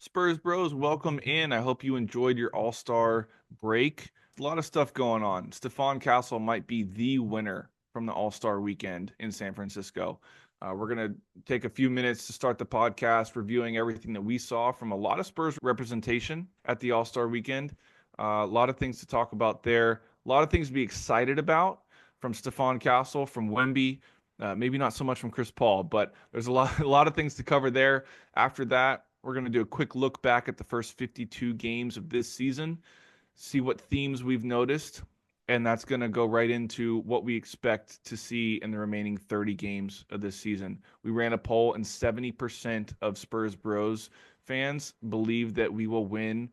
Spurs Bros, welcome in. I hope you enjoyed your All-Star break. A lot of stuff going on. Stephon Castle might be the winner from the All-Star weekend in San Francisco. We're going to take a few minutes to start the podcast reviewing everything that we saw from a lot of Spurs representation at the All-Star weekend. A lot of things to talk about there. A lot of things to be excited about from Stephon Castle, from Wemby, maybe not so much from Chris Paul, but there's a lot of things to cover there. After that, we're going to do a quick look back at the first 52 games of this season, see what themes we've noticed, and that's going to go right into what we expect to see in the remaining 30 games of this season. We ran a poll, and 70% of Spurs Bros fans believe that we will win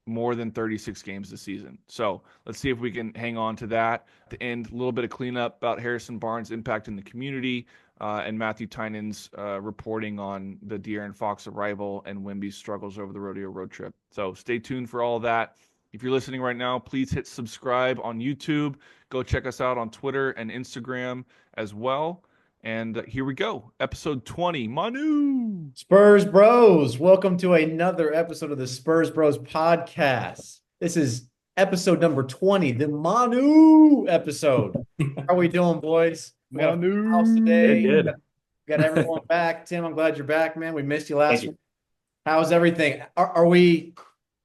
more than 36 games this season. So let's see if we can hang on to that. At the end, a little bit of cleanup about Harrison Barnes' impact in the community, and Matthew Tynan's reporting on the De'Aaron Fox arrival and Wemby's struggles over the rodeo road trip. So stay tuned for all of that. If you're listening right now, please hit subscribe on YouTube. Go check us out on Twitter and Instagram as well. And here we go. Episode 20. Manu. Spurs Bros, welcome to another episode of the Spurs Bros podcast. This is episode number 20, the Manu episode. How are we doing, boys? We got a full house today. Good. We got everyone back. Tim, I'm glad you're back, man. We missed you last Thank week. How's everything? Are we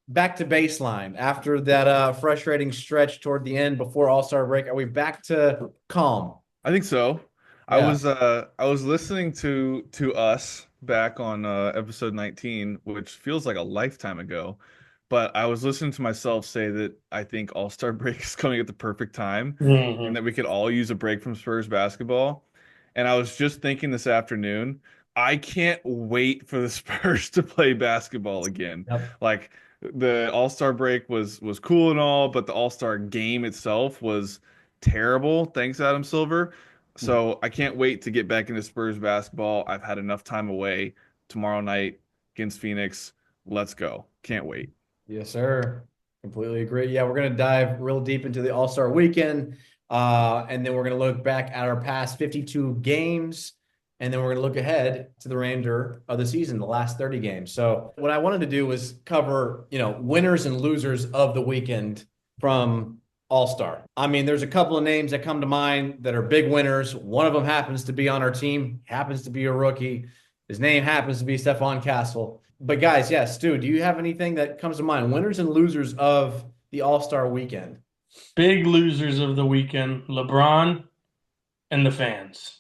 back to baseline after that frustrating stretch toward the end before All-Star break? Are we back to calm? I think so. Yeah. I was listening to us back on episode 19, which feels like a lifetime ago. But I was listening to myself say that I think All-Star break is coming at the perfect time and that we could all use a break from Spurs basketball. And I was just thinking this afternoon, I can't wait for the Spurs to play basketball again. Yep. Like the All-Star break was cool and all, but the All-Star game itself was terrible. Thanks, Adam Silver. So I can't wait to get back into Spurs basketball. I've had enough time away. Tomorrow night against Phoenix. Let's go. Can't wait. Yes, sir. Completely agree. Yeah, we're going to dive real deep into the All-Star weekend. And then we're going to look back at our past 52 games. And then we're going to look ahead to the remainder of the season, the last 30 games. So what I wanted to do was cover, winners and losers of the weekend from All-Star. I mean, there's a couple of names that come to mind that are big winners. One of them happens to be on our team, happens to be a rookie. His name happens to be Stephon Castle. But guys, yes, Stu, do you have anything that comes to mind? Winners and losers of the All-Star weekend. Big losers of the weekend, LeBron and the fans.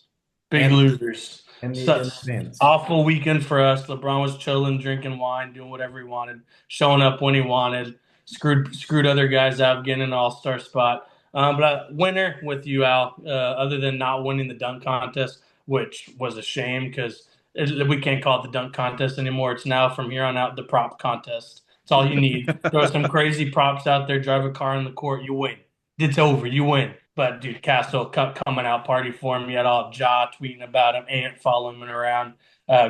Big And- losers. And the Such fans. awful weekend for us. LeBron was chilling, drinking wine, doing whatever he wanted, showing up when he wanted, screwed other guys out, getting an all-star spot. But winner with you, Al, other than not winning the dunk contest, which was a shame because we can't call it the dunk contest anymore. It's now from here on out the prop contest. That's all you need. Throw some crazy props out there, drive a car in the court, you win. It's over, you win. But dude, Castle coming out party for him. You had all Ja tweeting about him, Ant following him around.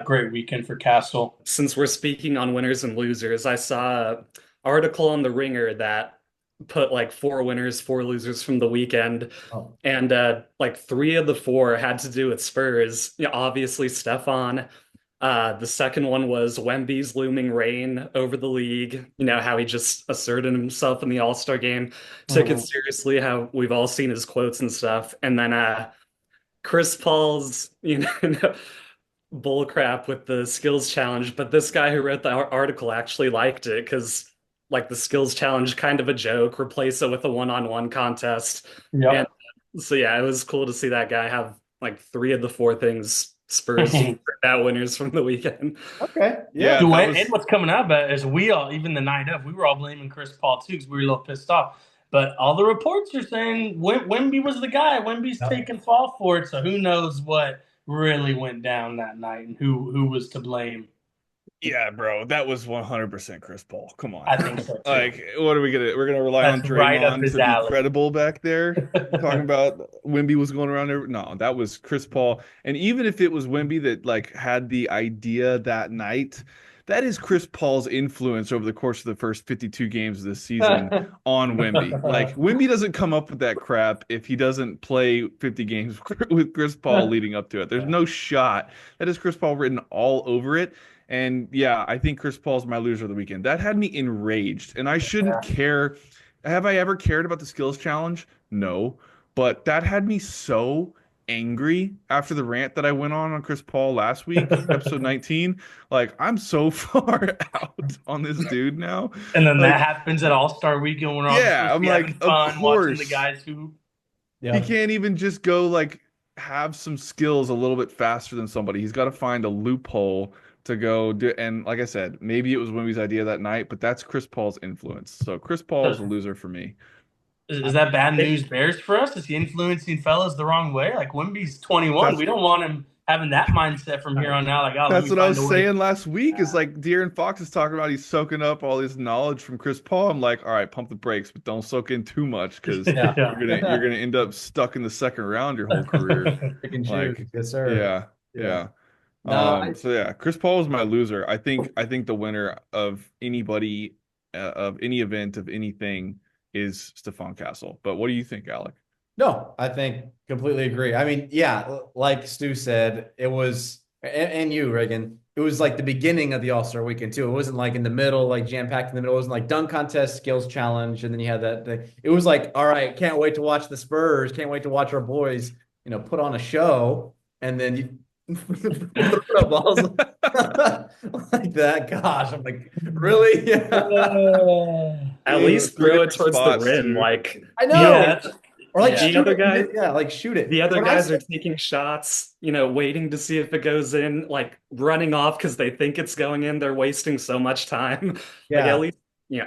Great weekend for Castle. Since we're speaking on winners and losers, I saw an article on The Ringer that put like 4 winners, 4 losers from the weekend. Oh. And like 3 of the 4 had to do with Spurs. Obviously, Stephon. The second one was Wemby's looming reign over the league. How he just asserted himself in the All-Star game, took it seriously, how we've all seen his quotes and stuff. And then Chris Paul's, bull crap with the skills challenge. But this guy who wrote the article actually liked it because like the skills challenge, kind of a joke, replace it with a one-on-one contest. Yep. And so, yeah, it was cool to see that guy have like 3 of the 4 things Spurs that winners from the weekend. Okay. Yeah. And what's coming out about it is we all, even the night of, we were all blaming Chris Paul too because we were a little pissed off. But all the reports are saying Wemby was the guy. Wemby's taking fall for it. So who knows what really went down that night and who was to blame. Yeah, bro, that was 100% Chris Paul. Come on. I think so too. Like, what are we gonna? We're gonna rely That's on right up Draymond his to alley. be credible back there, talking about Wemby was going around there. No, that was Chris Paul. And even if it was Wemby that like had the idea that night, that is Chris Paul's influence over the course of the first 52 games of this season on Wemby. Like Wemby doesn't come up with that crap if he doesn't play 50 games with Chris Paul leading up to it. There's no shot. That is Chris Paul written all over it. And yeah, I think Chris Paul's my loser of the weekend. That had me enraged, and I shouldn't care. Have I ever cared about the skills challenge? No, but that had me so angry after the rant that I went on Chris Paul last week, episode 19. Like, I'm so far out on this dude now. And then Like, that happens at All-Star Weekend when we're all yeah, supposed to I'm be like, having of fun watching the course. guys who. He can't even just go like have some skills a little bit faster than somebody. He's got to find a loophole to go do. And like I said, maybe it was Wimby's idea that night, but that's Chris Paul's influence. So Chris Paul is a loser for me. Is that bad news bears for us? Is he influencing fellas the wrong way? Like Wemby's 21. We don't want him having that mindset from here on out. Like, oh, that's what I was saying last week. Is like De'Aaron Fox is talking about he's soaking up all this knowledge from Chris Paul. I'm like, all right, pump the brakes, but don't soak in too much because you're gonna end up stuck in the second round your whole career. Like, yes, sir. Yeah. No, So yeah, Chris Paul is my loser. I think the winner of anybody of any event of anything is Stephon Castle. But what do you think, Alec? No, I think completely agree. I mean, yeah, like Stu said, it was, and you, Reagan, it was like the beginning of the All-Star weekend too. It wasn't like in the middle, like jam-packed in the middle. It wasn't like dunk contest, skills challenge, and then you had that thing. It was like, all right, can't wait to watch the Spurs, can't wait to watch our boys, put on a show, and then you put up balls like that. Gosh, I'm like, really? At least throw it towards the rim. Dude. like I know. Yeah, or like the other guy, like shoot it. The other guys are taking shots, waiting to see if it goes in, like running off because they think it's going in. They're wasting so much time. Yeah. Like at least,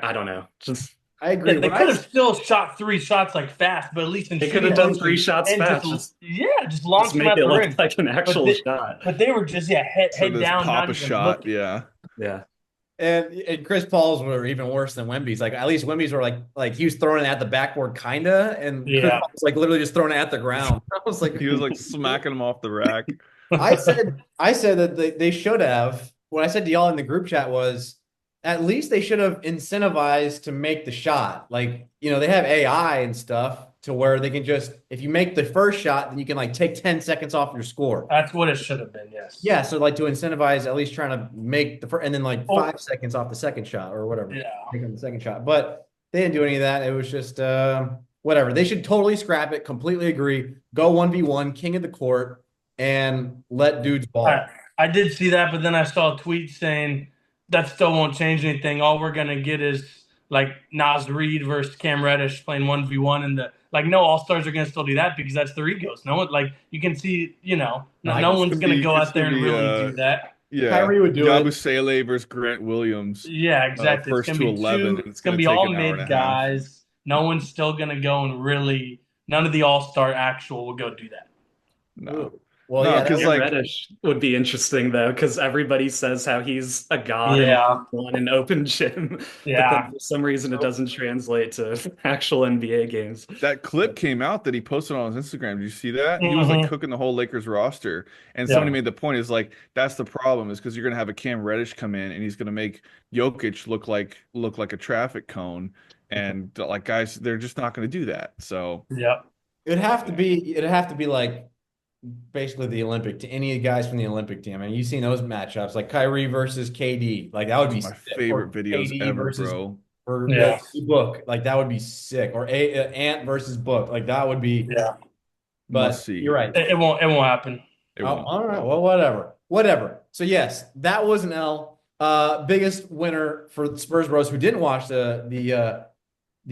I don't know. Just I agree. Yeah, they could have still shot 3 shots like fast, but at least in they could have done 3 shots fast. Just launch them make at it the look rim. like an actual shot. But they were just head down, pop not a even shot. looking. Yeah. And Chris Paul's were even worse than Wemby's. Like at least Wemby's were like he was throwing it at the backboard kinda, and Chris Paul was like literally just throwing it at the ground. I was like, he was like smacking him off the rack. I said that they should have. What I said to y'all in the group chat was at least they should have incentivized to make the shot. Like, they have AI and stuff to where they can just, if you make the first shot, then you can like take 10 seconds off your score. That's what it should have been, yes. Yeah, so like to incentivize at least trying to make the first, and then like 5 seconds off the second shot or whatever. Yeah. Taking the second shot. But they didn't do any of that. It was just whatever. They should totally scrap it. Completely agree. Go 1v1, king of the court, and let dudes ball. I did see that, but then I saw a tweet saying that still won't change anything. All we're gonna get is like Naz Reid versus Cam Reddish playing 1v1, and no All-Stars are gonna still do that because that's their egos. No one, like, you can see, no one's gonna go out there and really do that. Yeah, Kyrie would do Yabusele versus Grant Williams. Yeah, exactly. First it's to gonna be 11. It's gonna be all mid guys. No one's still gonna go and really. None of the All-Star actual will go do that. No. Well, no, yeah, because Reddish would be interesting though, because everybody says how he's a god in an open gym. Yeah, but then for some reason it doesn't translate to actual NBA games. That clip came out that he posted on his Instagram. Did you see that? He was like cooking the whole Lakers roster, and somebody made the point is like that's the problem is because you're gonna have a Cam Reddish come in and he's gonna make Jokic look like a traffic cone, and like guys, they're just not gonna do that. So it'd have to be like basically the Olympic to any guys from the Olympic team. I mean, you've seen those matchups like Kyrie versus KD. Like that would be my favorite videos KD ever, versus, bro. Or Book, like that would be sick. Or Ant versus Book, like that would be. Yeah, but you're right. It won't happen. All right. Well, whatever. So yes, that was an L. Biggest winner for Spurs bros who didn't watch the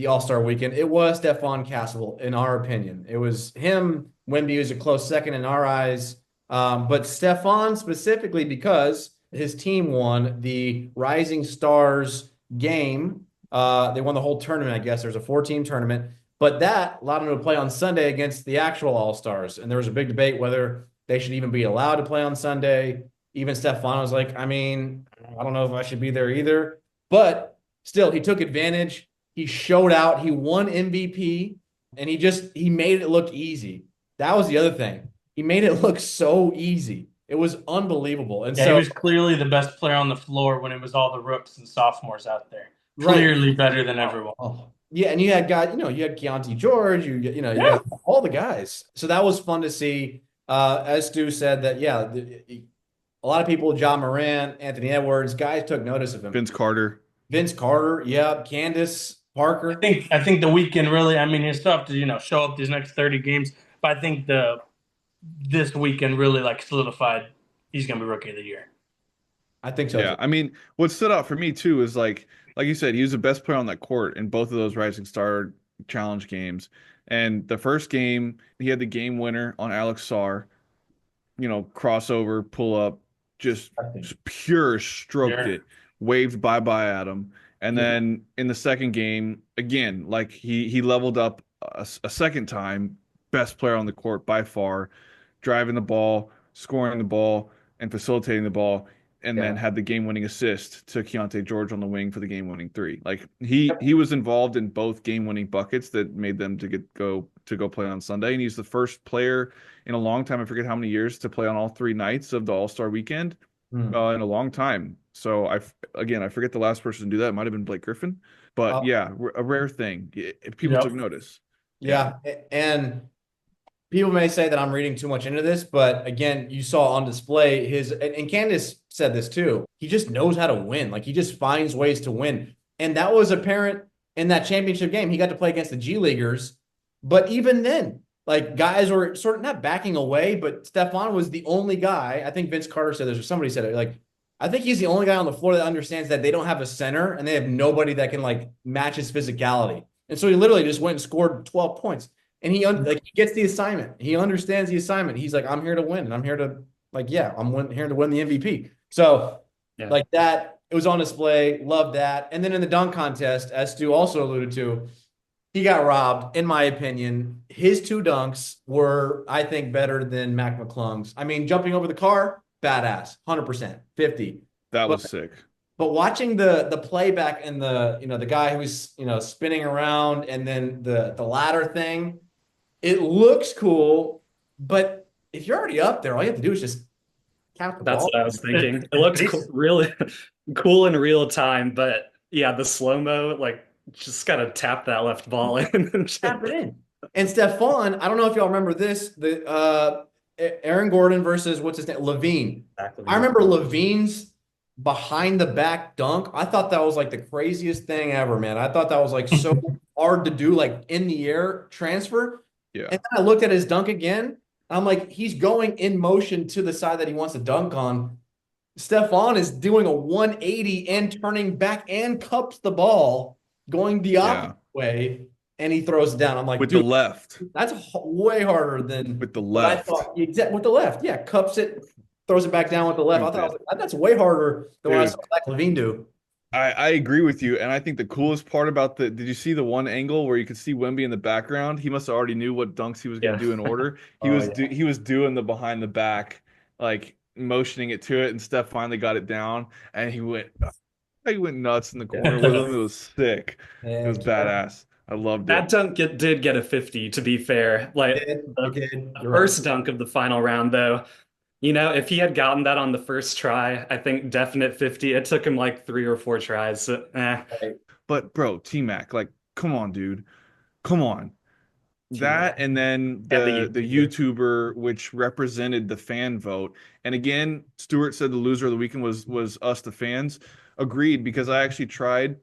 All-Star weekend. It was Stephon Castle, in our opinion. It was him. Wemby was a close second in our eyes. But Stephon specifically because his team won the Rising Stars game. They won the whole tournament, I guess. There's a 4-team tournament. But that allowed them to play on Sunday against the actual All-Stars. And there was a big debate whether they should even be allowed to play on Sunday. Even Stephon was like, I mean, I don't know if I should be there either. But still, he took advantage. He showed out. He won MVP. And he made it look easy. That was the other thing. He made it look so easy. It was unbelievable. And Yeah, he so, was clearly the best player on the floor when it was all the rooks and sophomores out there. right. Clearly better than everyone. Oh, yeah, and you had guys, you had Keontae George, you Yeah. got all the guys. So that was fun to see. As Stu said, that a lot of people, John Morant, Anthony Edwards, guys took notice of him. Vince Carter. Vince Carter, yeah, Candace I Parker. think I think the weekend really. I mean, he'll still have to show up these next 30 games, but I think the this weekend really like solidified he's gonna be rookie of the year. I think so Yeah, too. I mean, what stood out for me too is like you said, he was the best player on that court in both of those Rising Star Challenge games. And the first game, he had the game winner on Alex Sarr, crossover, pull up, just pure stroked Yeah. it, waved bye-bye at him. And Yeah. then in the second game, again, like he leveled up a second time, best player on the court by far, driving the ball, scoring the ball, and facilitating the ball, and then Yeah. had the game-winning assist to Keontae George on the wing for the game-winning three. Like he was involved in both game-winning buckets that made them to go play on Sunday, and he's the first player in a long time. I forget how many years to play on all 3 nights of the All-Star weekend Hmm. in a long time. So I forget the last person to do that. It might have been Blake Griffin, but Uh, yeah, a rare thing. People took Yep. notice. Yeah. yeah. And people may say that I'm reading too much into this, but again, you saw on display and Candace said this too. He just knows how to win. Like he just finds ways to win. And that was apparent in that championship game. He got to play against the G Leaguers. But even then, like guys were sort of not backing away, but Stephon was the only guy. I think Vince Carter said this, or somebody said it. Like, I think he's the only guy on the floor that understands that they don't have a center and they have nobody that can like match his physicality. And so he literally just went and scored 12 points. And he gets the assignment. He understands the assignment. He's like, I'm here to win, and I'm here to here to win the MVP. So Yeah. like that, it was on display. Love that. And then in the dunk contest, as Stu also alluded to, he got robbed, in my opinion. His two dunks were, I think, better than Mac McClung's. I mean, jumping over the car, badass, 100%, 50. That But was sick. but watching the playback and the guy who's spinning around and then the ladder thing, it looks cool. But if you're already up there, all you have to do is just count the That's ball. what I was thinking. It looks really cool in real time, but yeah, the slow-mo, like just gotta tap that left ball in and just- Tap it in. And Stephon, I don't know if y'all remember this, the Aaron Gordon versus what's his name? Levine. Exactly. I remember Levine's behind the back dunk. I thought that was like the craziest thing ever, man. I thought that was like so hard to do, like in the air transfer. Yeah. And then I looked at his dunk again. And I'm like, he's going in motion to the side that he wants to dunk on. Stephon is doing a 180 and turning back and cups the ball, going the opposite way, and he throws it down. I'm like, With the dude, left. that's way harder than With the what I left. thought. With the left, yeah, cups it, throws it back down with the left. I thought I was like, that's way harder than what I Dude. saw Zach Levine do. I agree with you, and I think the coolest part about did you see the one angle where you could see Wemby in the background? He must have already knew what dunks he was going to do in order. He was doing the behind the back, like motioning it to it, and Steph finally got it down, and he went nuts in the corner with him. It was sick. It was badass. I loved That it. dunk did get a 50, to be fair. Like the first dunk of the final round, though, if he had gotten that on the first try, I think definite 50. It took him like 3 or 4 tries. So, But bro, T-Mac, like, come on, dude. Come on. That and then the YouTuber which represented the fan vote. And again, Stewart said the loser of the weekend was us, the fans. Agreed, because I actually tried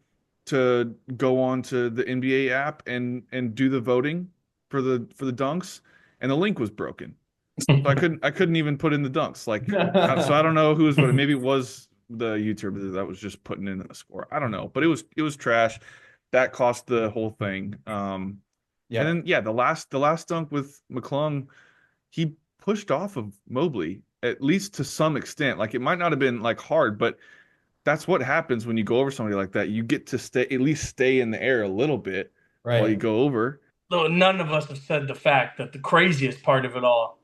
to go on to the NBA app and do the voting for the dunks, and the link was broken. So I couldn't even put in the dunks. Like, so I don't know who was voting. Maybe it was the YouTuber that was just putting in a score. I don't know, but it was trash. That cost the whole thing. Yeah. And then the last dunk with McClung, he pushed off of Mobley, at least to some extent. Like, it might not have been like hard, but that's what happens when you go over somebody like that. You get to at least stay in the air a little bit while you go over. So none of us have said the fact that the craziest part of it all,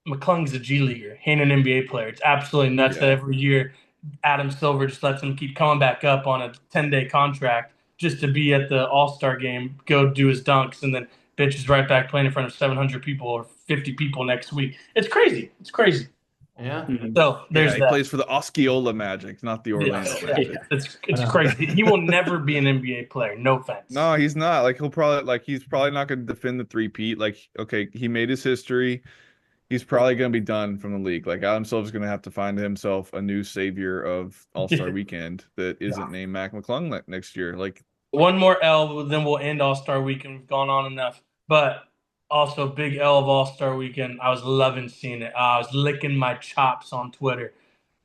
McClung's a G leaguer. He ain't an NBA player. It's absolutely nuts that every year Adam Silver just lets him keep coming back up on a 10-day contract just to be at the All-Star game, go do his dunks, and then bitch is right back playing in front of 700 people or 50 people next week. It's crazy. It's crazy. Yeah. Mhm. So there's he that. plays for the Osceola Magic, not the Orlando Yes. Magic. It's I know. crazy. He will never be an NBA player. No offense. No, he's not. Like he's probably not going to defend the three-peat. Like, okay, he made his history. He's probably going to be done from the league. Like Adam Silver's going to have to find himself a new savior of All-Star Weekend that isn't named Mac McClung next year. Like, One more L, then we'll end All Star Weekend. We've gone on enough. But also, big L of All Star Weekend. I was loving seeing it. I was licking my chops on Twitter.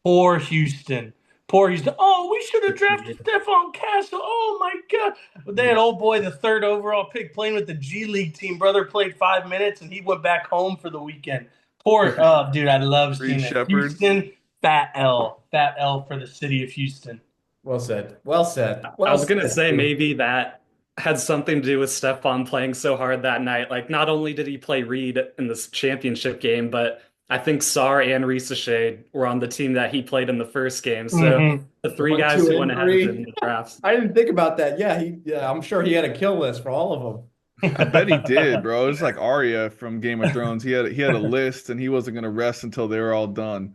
Poor Houston. Poor Houston. Oh, we should have drafted Stephon Castle. Oh, my God. But they had old boy, the third overall pick, playing with the G League team. Brother played 5 minutes, and he went back home for the weekend. Poor, dude, I love Reed seeing it. Shepherd. Houston, fat L. Fat L for the city of Houston. Well said. Well said. I Well was gonna said. say maybe that had something to do with Stephon playing so hard that night. Like, not only did he play Reed in this championship game, but I think Sar and Ricochet were on the team that he played in the first game. So Mhm. the three 1, guys 2, who and went ahead of him 3. in the drafts. I didn't think about that. Yeah, I'm sure he had a kill list for all of them. I bet he did, bro. It was like Arya from Game of Thrones. He had a list, and he wasn't going to rest until they were all done.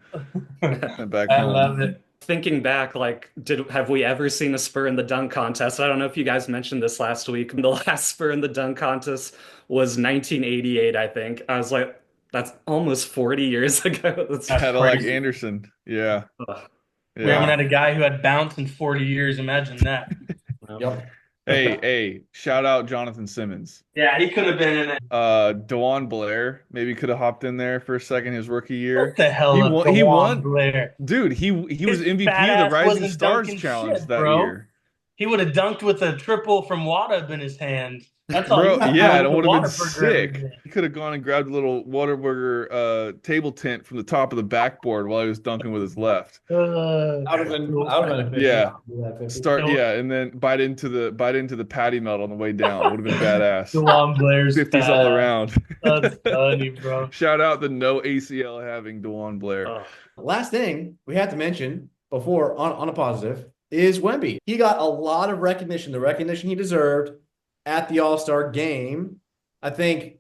Went back I home. love it. Thinking back, like, have we ever seen a Spur in the dunk contest? I don't know if you guys mentioned this last week. The last Spur in the dunk contest was 1988, I think. I was like, that's almost 40 years ago. That's Cadillac crazy. Anderson. Yeah. ugh. We haven't Yeah. had a guy who had bounce in 40 years. Imagine that. Yep. Hey, shout out Jonathan Simmons. Yeah, he could have been in it. DeJuan Blair maybe could have hopped in there for a second his rookie year. What the hell up He DeJuan won. Blair? Dude, he was His MVP fat of the ass Rising wasn't Stars dunking Challenge shit, that bro. year. He would have dunked with a triple from Wada in his hand. That's all. Bro, he was yeah, doing it with would the have been Whataburger sick. every day. He could have gone and grabbed a little Whataburger table tent from the top of the backboard while he was dunking with his left. I would have been efficient. Yeah. Do that 50. Start, yeah, and then bite into the patty melt on the way down. Would have been badass. DeJuan Blair's 50s fat all ass. around. That's funny, bro. Shout out the no ACL having DeJuan Blair. Ugh. Last thing we have to mention before on a positive is Wemby. He got a lot of recognition, the recognition he deserved at the All-Star game. I think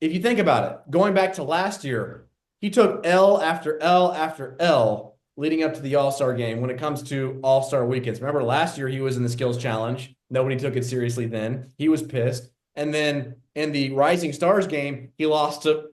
if you think about it, going back to last year, he took L after L after L leading up to the All-Star game when it comes to All-Star weekends. Remember last year he was in the skills challenge. Nobody took it seriously then. He was pissed. And then in the Rising Stars game, he lost to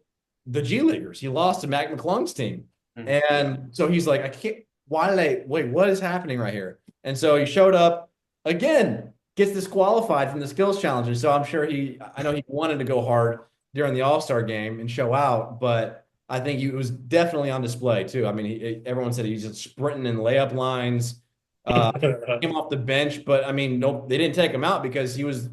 the G Leaguers. He lost to Mac McClung's team. And so he's like, I can't, wait, what is happening right here? And so he showed up again, gets disqualified from the skills challenge. And so I'm sure I know he wanted to go hard during the All-Star game and show out, but I think it was definitely on display too. I mean, everyone said he's just sprinting in layup lines, came off the bench, but I mean, no, they didn't take him out because he was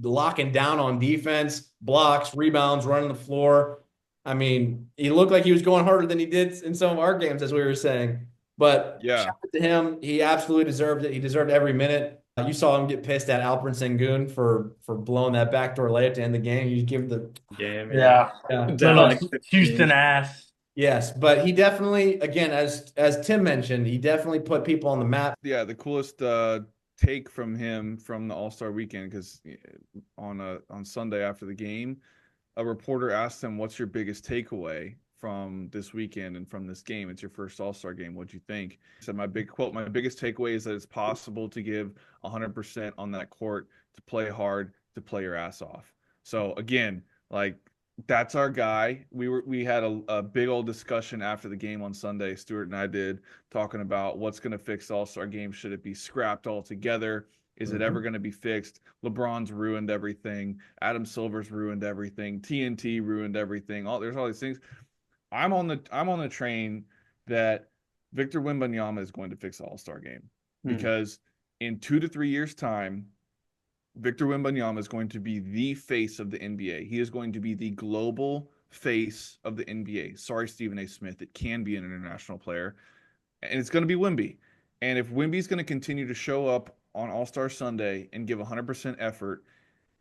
locking down on defense, blocks, rebounds, running the floor. I mean, he looked like he was going harder than he did in some of our games, as we were saying. But Yeah. shout out to him. He absolutely deserved it. He deserved every minute. You saw him get pissed at Alperen Sengun for blowing that backdoor layup to end the game. You give the Game, Yeah. yeah. Down Little like 15. Houston ass. Yes, but he definitely, again, as Tim mentioned, he definitely put people on the map. Yeah, the coolest take from him from the All-Star weekend, because on Sunday after the game, a reporter asked him, "What's your biggest takeaway from this weekend and from this game? It's your first All-Star game. What'd you think?" He said, "My biggest takeaway is that it's possible to give 100% on that court, to play hard, to play your ass off." So again, like, that's our guy. We had a big old discussion after the game on Sunday. Stuart and I did, talking about what's going to fix the All-Star game. Should it be scrapped altogether? Is it ever going to be fixed? LeBron's ruined everything. Adam Silver's ruined everything. TNT ruined everything. There's all these things. I'm on the train that Victor Wembanyama is going to fix the All-Star game, because in 2 to 3 years' time, Victor Wembanyama is going to be the face of the NBA. He is going to be the global face of the NBA. Sorry, Stephen A. Smith. It can be an international player. And it's going to be Wemby. And if Wemby's going to continue to show up on All-Star Sunday and give 100% effort,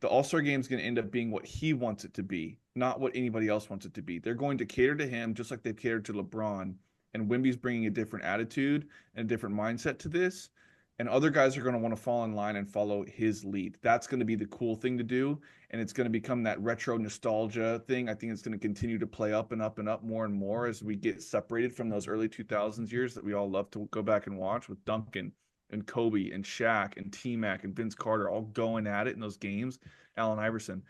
the All-Star game is going to end up being what he wants it to be, not what anybody else wants it to be. They're going to cater to him just like they've catered to LeBron. And Wemby's bringing a different attitude and a different mindset to this. and other guys are going to want to fall in line and follow his lead. That's going to be the cool thing to do, and it's going to become that retro nostalgia thing. I think it's going to continue to play up and up and up more and more as we get separated from those early 2000s years that we all love to go back and watch, with Duncan and Kobe and Shaq and T-Mac and Vince Carter all going at it in those games, Allen Iverson.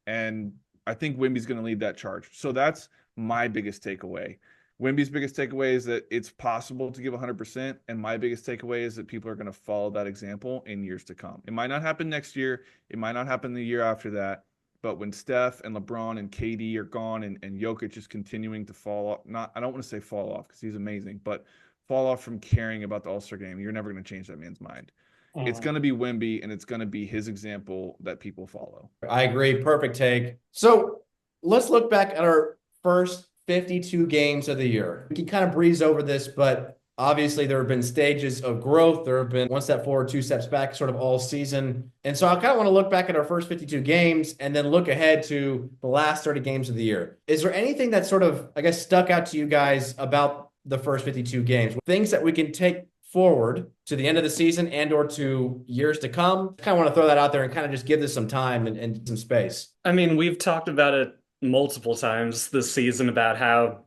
And I think Wemby's going to lead that charge. So that's my biggest takeaway. Wemby's biggest takeaway is that it's possible to give 100%. And my biggest takeaway is that people are going to follow that example in years to come. It might not happen next year. It might not happen the year after that. But when Steph and LeBron and KD are gone, and Jokic is continuing to fall off, I don't want to say fall off because he's amazing, but fall off from caring about the All-Star game, you're never going to change that man's mind. It's going to be Wemby, and it's going to be his example that people follow. I agree. Perfect take. So let's look back at our first 52 games of the year. We can kind of breeze over this, but obviously there have been stages of growth. There have been one step forward, two steps back, sort of all season. And so I kind of want to look back at our first 52 games and then look ahead to the last 30 games of the year. Is there anything that sort of, I guess, stuck out to you guys about the first 52 games? Things that we can take forward to the end of the season and or to years to come? I kind of want to throw that out there and kind of just give this some time and some space. I mean, we've talked about it multiple times this season about how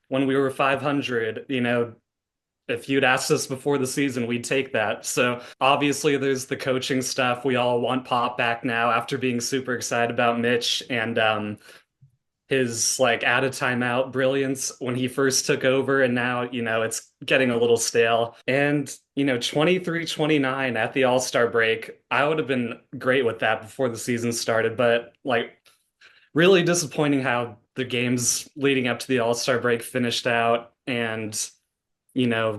when we were 500, if you'd asked us before the season, we'd take that. So obviously there's the coaching stuff. We all want Pop back now after being super excited about Mitch and his out of timeout brilliance when he first took over, and now it's getting a little stale. And 23-29 at the All-Star break, I would have been great with that before the season started, but really disappointing how the games leading up to the All-Star break finished out, and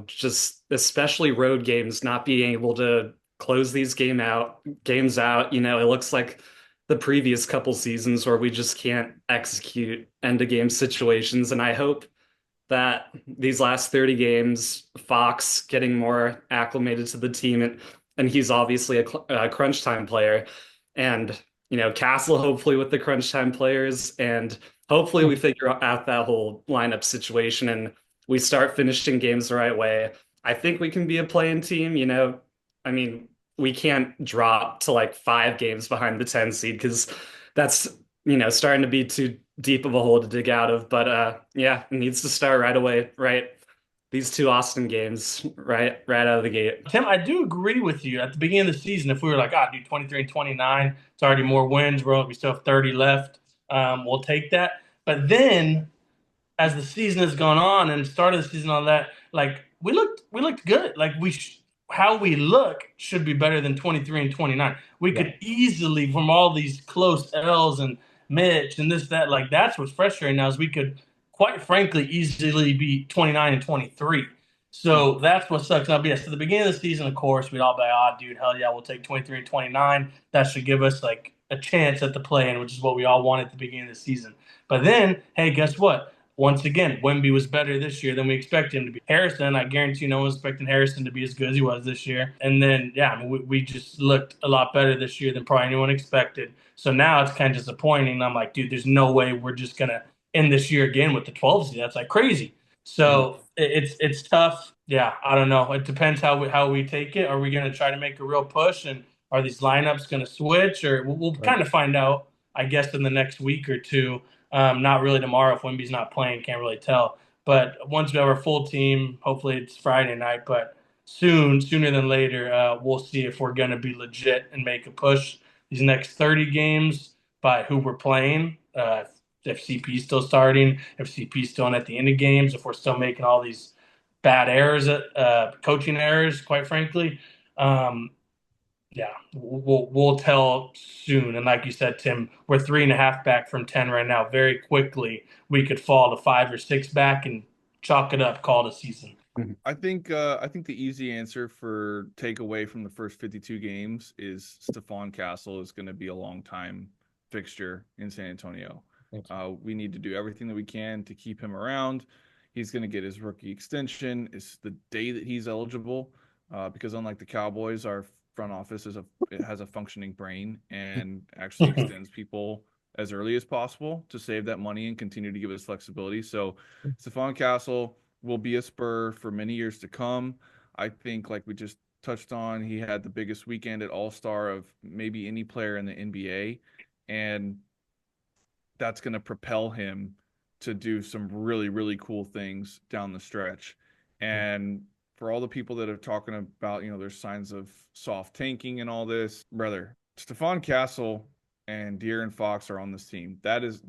just especially road games, not being able to close these games out. It looks like the previous couple seasons where we just can't execute end of game situations. And I hope that these last 30 games, Fox getting more acclimated to the team, and he's obviously a crunch time player, and Castle hopefully with the crunch time players, and hopefully we figure out that whole lineup situation and we start finishing games the right way. I think we can be a play-in team. I mean, we can't drop to 5 games behind the 10 seed because that's starting to be too deep of a hole to dig out of. But yeah, it needs to start right away, right? These 2 Austin games right out of the gate. Tim, I do agree with you. At the beginning of the season, if we were dude, 23-29, it's already more wins, bro. We still have 30 left. We'll take that. But then as the season has gone on and started the season, all that, we looked good. How we look should be better than 23-29. We could easily, from all these close L's and Mitch and this, that, that's what's frustrating now is we could, quite frankly, easily be 29-23. So that's what sucks. Now, yes, at the beginning of the season, of course, we'd all be dude, hell yeah, we'll take 23-29. That should give us a chance at the play-in, which is what we all wanted at the beginning of the season. But then, hey, guess what? Once again, Wemby was better this year than we expected him to be. Harrison, I guarantee no one's expecting Harrison to be as good as he was this year. And then, we just looked a lot better this year than probably anyone expected. So now it's kind of disappointing. I'm like, dude, there's no way we're just going to end this year again with the 12 seed. That's crazy. So it's tough. Yeah, I don't know. It depends how we take it. Are we going to try to make a real push? And are these lineups going to switch? Or we'll kind of find out, I guess, in the next week or two. Not really tomorrow if Wemby's not playing, can't really tell. But once we have our full team, hopefully it's Friday night, but sooner than later, we'll see if we're going to be legit and make a push these next 30 games by who we're playing. If CP's still starting, if CP's still in at the end of games, if we're still making all these bad errors, coaching errors, quite frankly. Yeah, we'll tell soon. And like you said, Tim, we're 3.5 back from 10 right now. Very quickly, we could fall to 5 or 6 back and chalk it up, call it a season. I think the easy answer for takeaway from the first 52 games is Stephon Castle is going to be a long time fixture in San Antonio. We need to do everything that we can to keep him around. He's going to get his rookie extension. It's the day that he's eligible, because unlike the Cowboys, our front office has a functioning brain and actually extends people as early as possible to save that money and continue to give us flexibility. So Stephon Castle will be a Spur for many years to come. I think, like we just touched on, he had the biggest weekend at All-Star of maybe any player in the NBA, and that's going to propel him to do some really, really cool things down the stretch. And for all the people that are talking about, there's signs of soft tanking and all this, brother, Stephon Castle and De'Aaron Fox are on this team. That is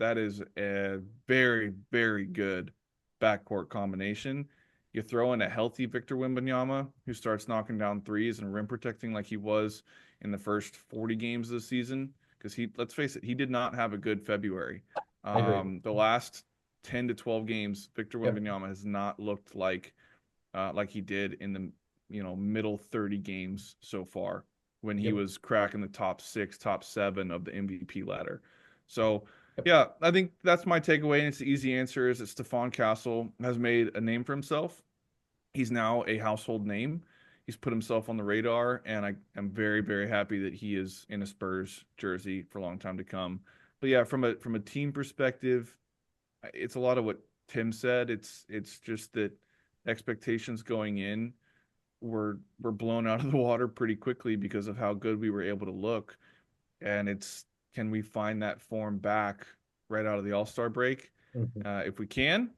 a very, very good backcourt combination. You throw in a healthy Victor Wembanyama who starts knocking down threes and rim protecting like he was in the first 40 games of the season. Because let's face it, he did not have a good February. The last 10 to 12 games, Victor Wembanyama has not looked like he did in the middle 30 games so far when he was cracking the top 6, top 7 of the MVP ladder. So yeah, I think that's my takeaway, and it's the easy answer is that Stephon Castle has made a name for himself. He's now a household name. He's put himself on the radar, and I'm very, very happy that he is in a Spurs jersey for a long time to come. But yeah, from a team perspective, it's a lot of what Tim said. It's just that expectations going in were blown out of the water pretty quickly because of how good we were able to look. And can we find that form back right out of the All-Star break? If we can,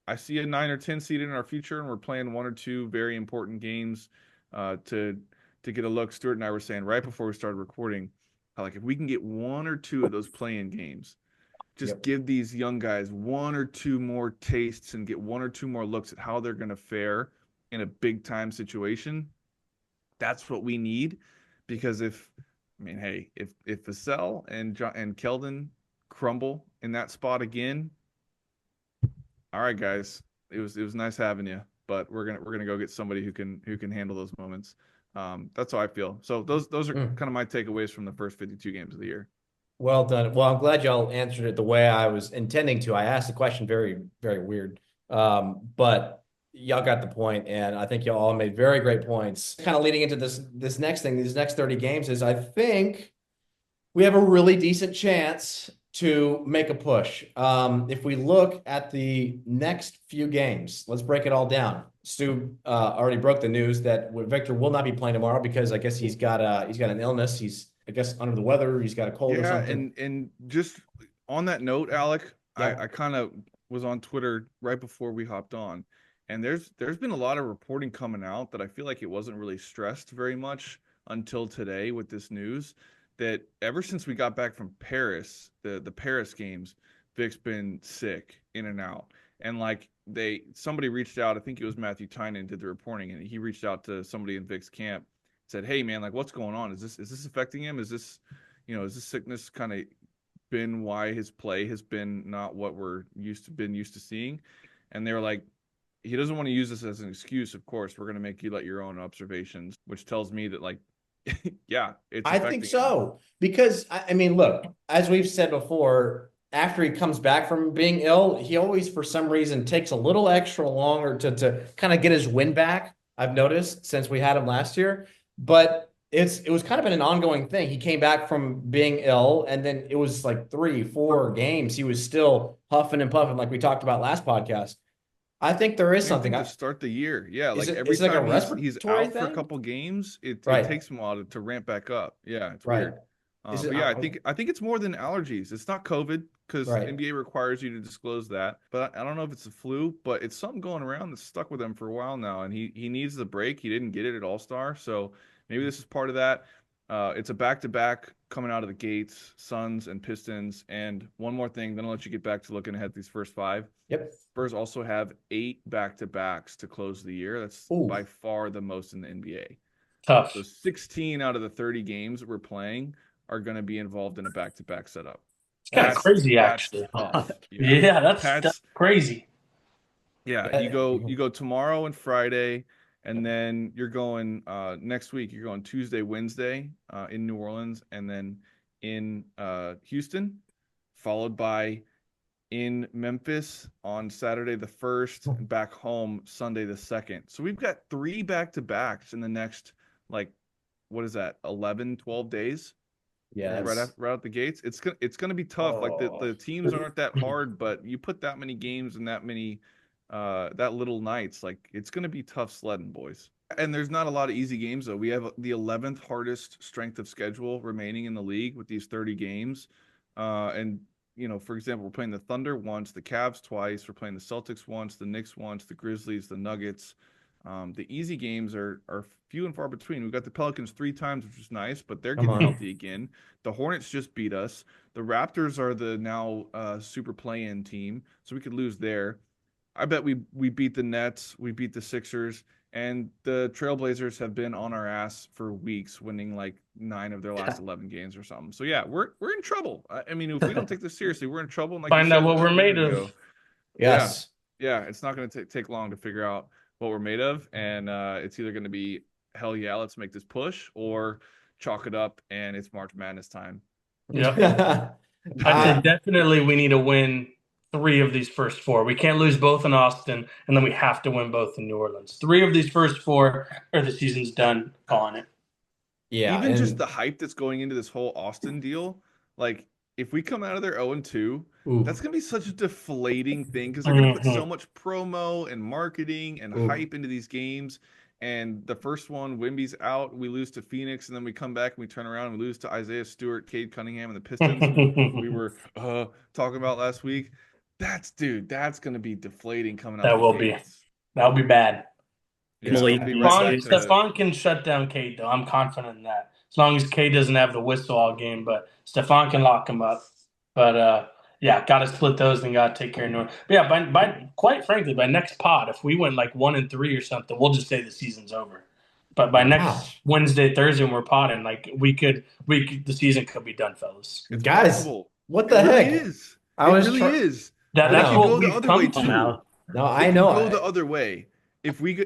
I see a 9 or 10 seed in our future, and we're playing 1 or 2 very important games to get a look. Stuart and I were saying right before we started recording, how if we can get 1 or 2 of those play-in games, just give these young guys 1 or 2 more tastes and get 1 or 2 more looks at how they're going to fare in a big-time situation. That's what we need, because if Vassell and Keldon crumble in that spot again, all right, guys, it was nice having you, but we're gonna go get somebody who can handle those moments. That's how I feel. So those are kind of my takeaways from the first 52 games of the year. Well done. Well, I'm glad y'all answered it the way I was intending to. I asked the question very, very weird, but y'all got the point, and I think y'all all made very great points. Kind of leading into this next thing, these next 30 games, is I think we have a really decent chance to make a push. If we look at the next few games, let's break it all down. Stu already broke the news that Victor will not be playing tomorrow because I guess he's got an illness. He's, I guess, under the weather. He's got a cold or something. And just on that note, Alec, I kind of was on Twitter right before we hopped on, and there's been a lot of reporting coming out that I feel like it wasn't really stressed very much until today with this news, that ever since we got back from Paris, the Paris games, Vic's been sick in and out. And somebody reached out, I think it was Matthew Tynan did the reporting, and he reached out to somebody in Vic's camp, said, "Hey man, what's going on? Is this affecting him? Is this sickness kind of been why his play has been not what we're used to seeing?" And they were like, he doesn't want to use this as an excuse. Of course, we're going to make you let your own observations, which tells me that yeah, I think so. Because I mean, look, as we've said before, after he comes back from being ill, he always, for some reason, takes a little extra longer to kind of get his wind back. I've noticed since we had him last year, but it was kind of been an ongoing thing. He came back from being ill, and then it was 3-4 games. He was still huffing and puffing, like we talked about last podcast. I think there is something to start the year. Yeah, every time he's out for a couple games, it takes him a while to ramp back up. Yeah, it's weird. But yeah, I think it's more than allergies. It's not COVID, because NBA requires you to disclose that. But I don't know if it's the flu, but it's something going around that's stuck with him for a while now, and he needs the break. He didn't get it at All-Star, so maybe this is part of that. It's a back-to-back coming out of the gates, Suns and Pistons. And one more thing, then I'll let you get back to looking ahead at these first 5. Yep. Spurs also have 8 back-to-backs to close the year. That's by far the most in the NBA. Tough. So 16 out of the 30 games that we're playing are going to be involved in a back-to-back setup. It's kind of crazy, actually. Tough. Yeah, that's crazy. Yeah, you go tomorrow and Friday, and then you're going next week. You're going Tuesday, Wednesday in New Orleans, and then in Houston, followed by in Memphis on Saturday the 1st, and back home Sunday the 2nd. So we've got 3 back-to-backs in the next, what is that, 11, 12 days? Yeah, right out the gates. It's gonna be tough. The teams aren't that hard, but you put that many games and that many that little nights, it's gonna be tough sledding, boys. And there's not a lot of easy games though. We have the 11th hardest strength of schedule remaining in the league with these 30 games. And for example, we're playing the Thunder once, the Cavs twice, we're playing the Celtics once, the Knicks once, the Grizzlies, the Nuggets. The easy games are few and far between. We've got the Pelicans 3 times, which is nice, but they're getting healthy again. The Hornets just beat us. The Raptors are the now super play-in team, so we could lose there. I bet we beat the Nets, we beat the Sixers, and the Trailblazers have been on our ass for weeks, winning like 9 of their last 11 games or something. So yeah, we're in trouble. I mean, if we don't take this seriously, we're in trouble. And like Find out what we're made of. Yes. Yeah, it's not going to take long to figure out what we're made of, and it's either going to be hell yeah, let's make this push, or chalk it up and it's March Madness time. Yeah, I'd say definitely we need to win 3 of these first 4. We can't lose both in Austin, and then we have to win both in New Orleans. 3 of these first 4, or the season's done. Calling it. Yeah, even just the hype that's going into this whole Austin deal, like if we come out of there 0-2, that's gonna be such a deflating thing because they're gonna put so much promo and marketing and hype into these games. And the first one, Wemby's out, we lose to Phoenix, and then we come back and we turn around and we lose to Isaiah Stewart, Cade Cunningham, and the Pistons. We were talking about last week. That's gonna be deflating coming out. That'll be bad. Yeah, Stephon can shut down Cade, though. I'm confident in that. As long as Cade doesn't have the whistle all game, but Stephon can lock him up. But yeah, got to split those and got to take care of North. But yeah, by quite frankly, by next pod, if we went like 1-3 or something, we'll just say the season's over. But by next Wednesday, Thursday, when we're potting, like the season could be done, fellas. Guys, what the heck? It really is. That's what we've come to now. No, I know. Go the other way. If we go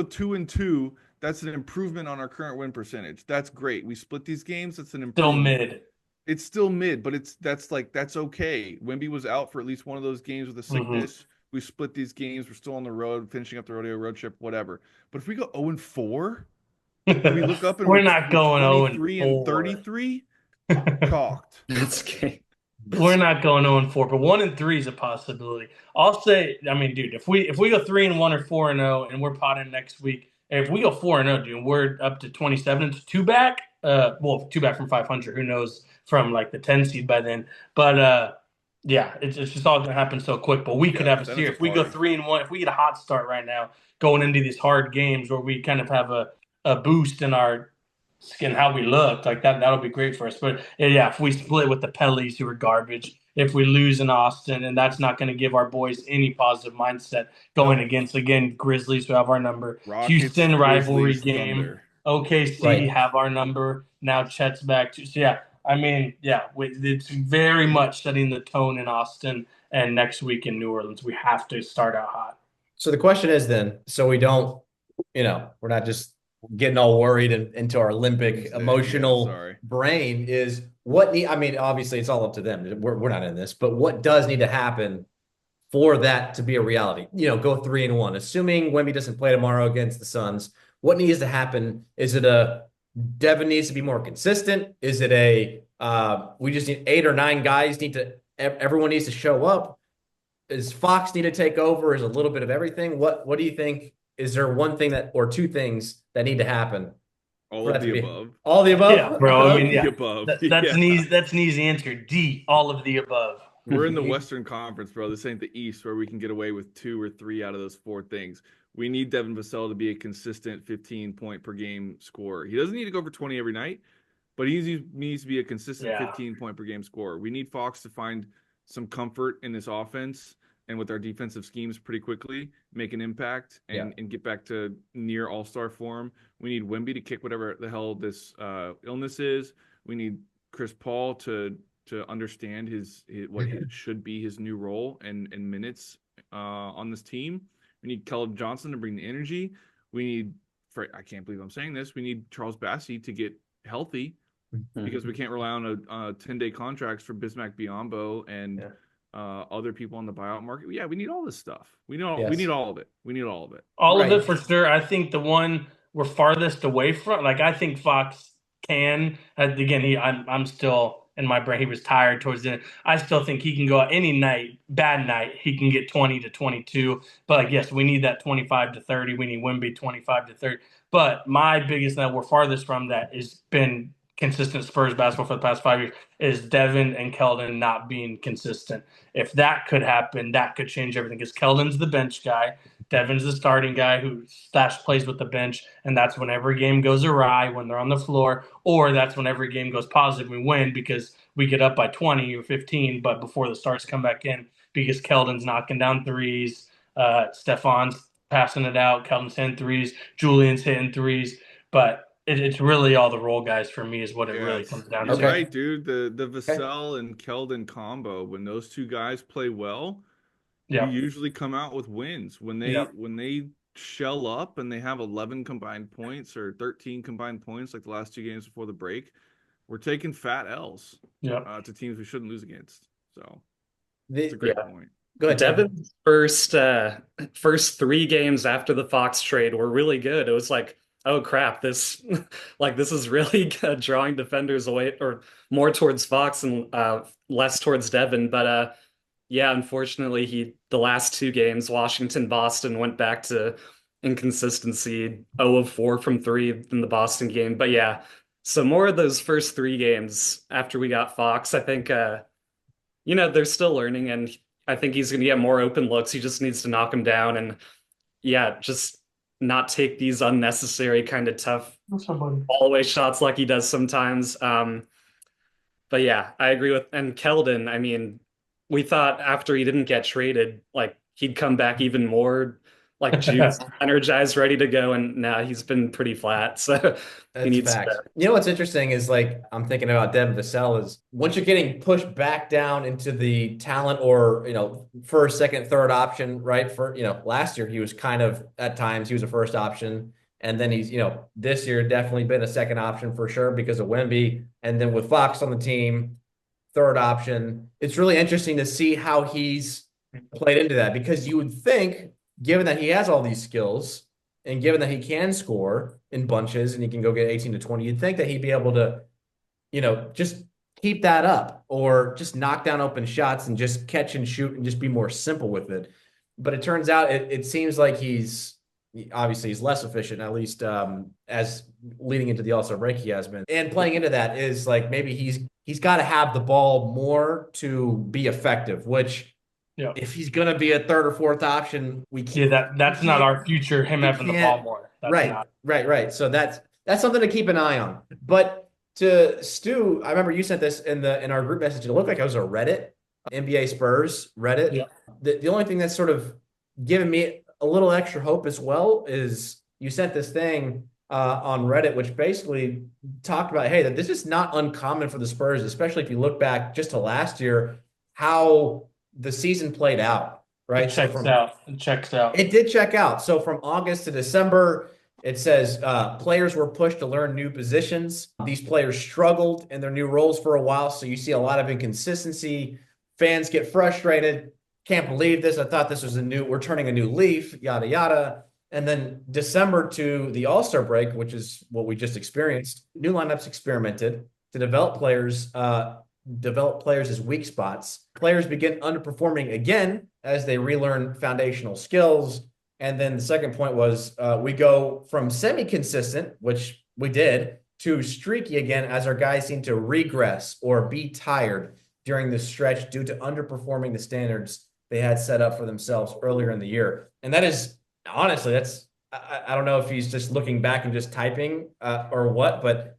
2-2, that's an improvement on our current win percentage. That's great. We split these games. That's an improvement. Still mid. It's still mid, but that's okay. Wemby was out for at least one of those games with a sickness. We split these games. We're still on the road, finishing up the rodeo road trip, whatever. But if we go 0-4, we look up and we're not going 23 and 33. Talked. That's okay. We're not going 0-4, but 1-3 is a possibility. I'll say, I mean, dude, if we go 3-1 or 4-0, and we're potting next week, if we go 4-0, dude, we're up to 27. It's 2 back. 2 back from 500. Who knows from like the 10 seed by then? But yeah, it's just all gonna happen so quick. But we could have a series. If we go 3-1, if we get a hot start right now, going into these hard games where we kind of have a boost in our skin, how we look, like that'll be great for us. But yeah, if we split with the Pellies, who are garbage, if we lose in Austin, and that's not going to give our boys any positive mindset going against, again, Grizzlies, who have our number, Rockets, Houston rivalry Grizzlies, game, Thunder. OKC have our number. Now Chet's back too. So yeah, I mean, yeah, it's very much setting the tone in Austin, and next week in New Orleans, we have to start out hot. So the question is then, so we don't, we're not just getting all worried into our Olympic emotional brain, is I mean, obviously it's all up to them. We're not in this, but what does need to happen for that to be a reality? Go 3-1, assuming Wemby doesn't play tomorrow against the Suns. What needs to happen? Is it Devin needs to be more consistent? Is it we just need 8 or 9 guys everyone needs to show up? Does Fox need to take over? Is a little bit of everything? What do you think? Is there one thing or 2 things that need to happen? All of the above. All the above? Yeah, bro. I mean, yeah. Above. That's an easy answer. D, all of the above. We're in the Western Conference, bro. This ain't the East where we can get away with 2 or 3 out of those 4 things. We need Devin Vassell to be a consistent 15-point per game scorer. He doesn't need to go for 20 every night, but he needs to be a consistent 15-point per game scorer. We need Fox to find some comfort in this offense and with our defensive schemes pretty quickly, make an impact and get back to near all-star form. We need Wemby to kick whatever the hell this illness is. We need Chris Paul to understand what should be his new role and minutes on this team. We need Caleb Johnson to bring the energy. We need, I can't believe I'm saying this, we need Charles Bassey to get healthy because we can't rely on a 10-day contracts for Bismack Biyombo and other people on the buyout market. Yeah, we need all this stuff. We need all of it. We need all of it. All of it for sure. I think the one we're farthest away from, like I think Fox can. Again, I'm still in my brain. He was tired towards the end. I still think he can go out any night, bad night, he can get 20 to 22. But yes, we need that 25 to 30. We need Wemby 25 to 30. But my biggest that we're farthest from that has been consistent Spurs basketball for the past 5 years is Devin and Keldon not being consistent. If that could happen, that could change everything. Because Keldon's the bench guy, Devin's the starting guy who plays with the bench, and that's when every game goes awry when they're on the floor, or that's when every game goes positive and we win because we get up by 20 or 15, but before the stars come back in because Keldon's knocking down threes, Stephon's passing it out, Keldon's hitting threes, Julian's hitting threes, but it's really all the role guys for me is what it really comes down You're to. right, dude. The Vassell and Keldon combo, when those two guys play well, we usually come out with wins. When they shell up and they have 11 combined points or 13 combined points like the last 2 games before the break, we're taking fat L's to teams we shouldn't lose against. So that's a great point. Go ahead. Devin's first 3 games after the Fox trade were really good. It was like, oh crap, this is really drawing defenders away or more towards Fox and less towards Devin. But yeah, unfortunately, the last 2 games, Washington, Boston, went back to inconsistency, 0 of 4 from 3 in the Boston game. But yeah, so more of those first 3 games after we got Fox, I think, they're still learning, and I think he's going to get more open looks. He just needs to knock them down and, yeah, just not take these unnecessary kind of tough all-away shots like he does sometimes. But yeah, I agree with, and Keldon, I mean, we thought after he didn't get traded, like he'd come back even more like juiced, energized, ready to go, and now he's been pretty flat. So he needs to. You know what's interesting is like I'm thinking about Devin Vassell is once you're getting pushed back down into the talent or first, second, third option, right? For last year he was kind of at times he was a first option, and then he's this year definitely been a second option for sure because of Wemby, and then with Fox on the team, third option. It's really interesting to see how he's played into that because you would think, given that he has all these skills and given that he can score in bunches and he can go get 18 to 20, you'd think that he'd be able to, just keep that up or just knock down open shots and just catch and shoot and just be more simple with it. But it turns out it seems like he's less efficient, at least as leading into the All-Star break he has been. And playing into that is like maybe he's got to have the ball more to be effective, which if he's going to be a third or fourth option, we can't. Yeah, that's not our future, him having the ball more. That's right. So that's something to keep an eye on. But to Stu, I remember you sent this in our group message. It looked like it was a Reddit, NBA Spurs Reddit. Yeah. The only thing that's sort of given me a little extra hope as well is you sent this thing on Reddit, which basically talked about, hey, that this is not uncommon for the Spurs, especially if you look back just to last year, how the season played out, right? It checks out. It did check out. So from August to December, it says players were pushed to learn new positions. These players struggled in their new roles for a while. So you see a lot of inconsistency. Fans get frustrated. Can't believe this. I thought this was we're turning a new leaf, yada, yada. And then December to the All-Star break, which is what we just experienced, new lineups experimented to develop players as weak spots. Players begin underperforming again as they relearn foundational skills. And then the second point was we go from semi-consistent, which we did, to streaky again as our guys seem to regress or be tired during this stretch due to underperforming the standards they had set up for themselves earlier in the year. And that is, honestly, I don't know if he's just looking back and just typing or what, but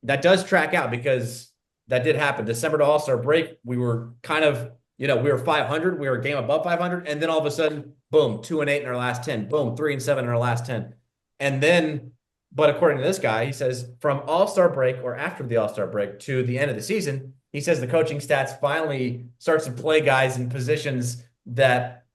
that does track out because that did happen. December to All-Star break, we were kind of, we were 500. We were a game above 500. And then all of a sudden, boom, 2-8 in our last 10. Boom, 3-7 in our last 10. And then, but according to this guy, he says from All-Star break or after the All-Star break to the end of the season, he says the coaching stats finally starts to play guys in positions that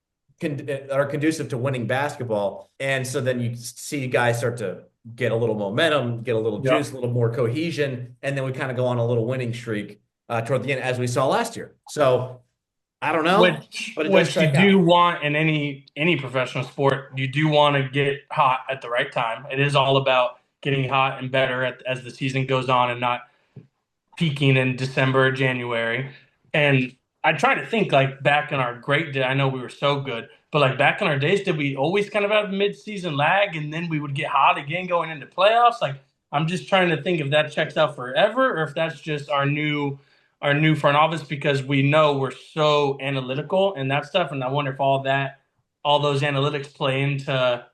are conducive to winning basketball. And so then you see guys start to get a little momentum, get a little juice, a little more cohesion, and then we kind of go on a little winning streak toward the end, as we saw last year. So I don't know, which you do want in any professional sport. You do want to get hot at the right time. It is all about getting hot and better as the season goes on, and not peaking in December or January. And I try to think like back in our great day. I know we were so good, But like back in our days, did we always kind of have a mid-season lag and then we would get hot again going into playoffs? Like I'm just trying to think if that checks out forever or if that's just our new front office because we know we're so analytical and that stuff. And I wonder if all those analytics play into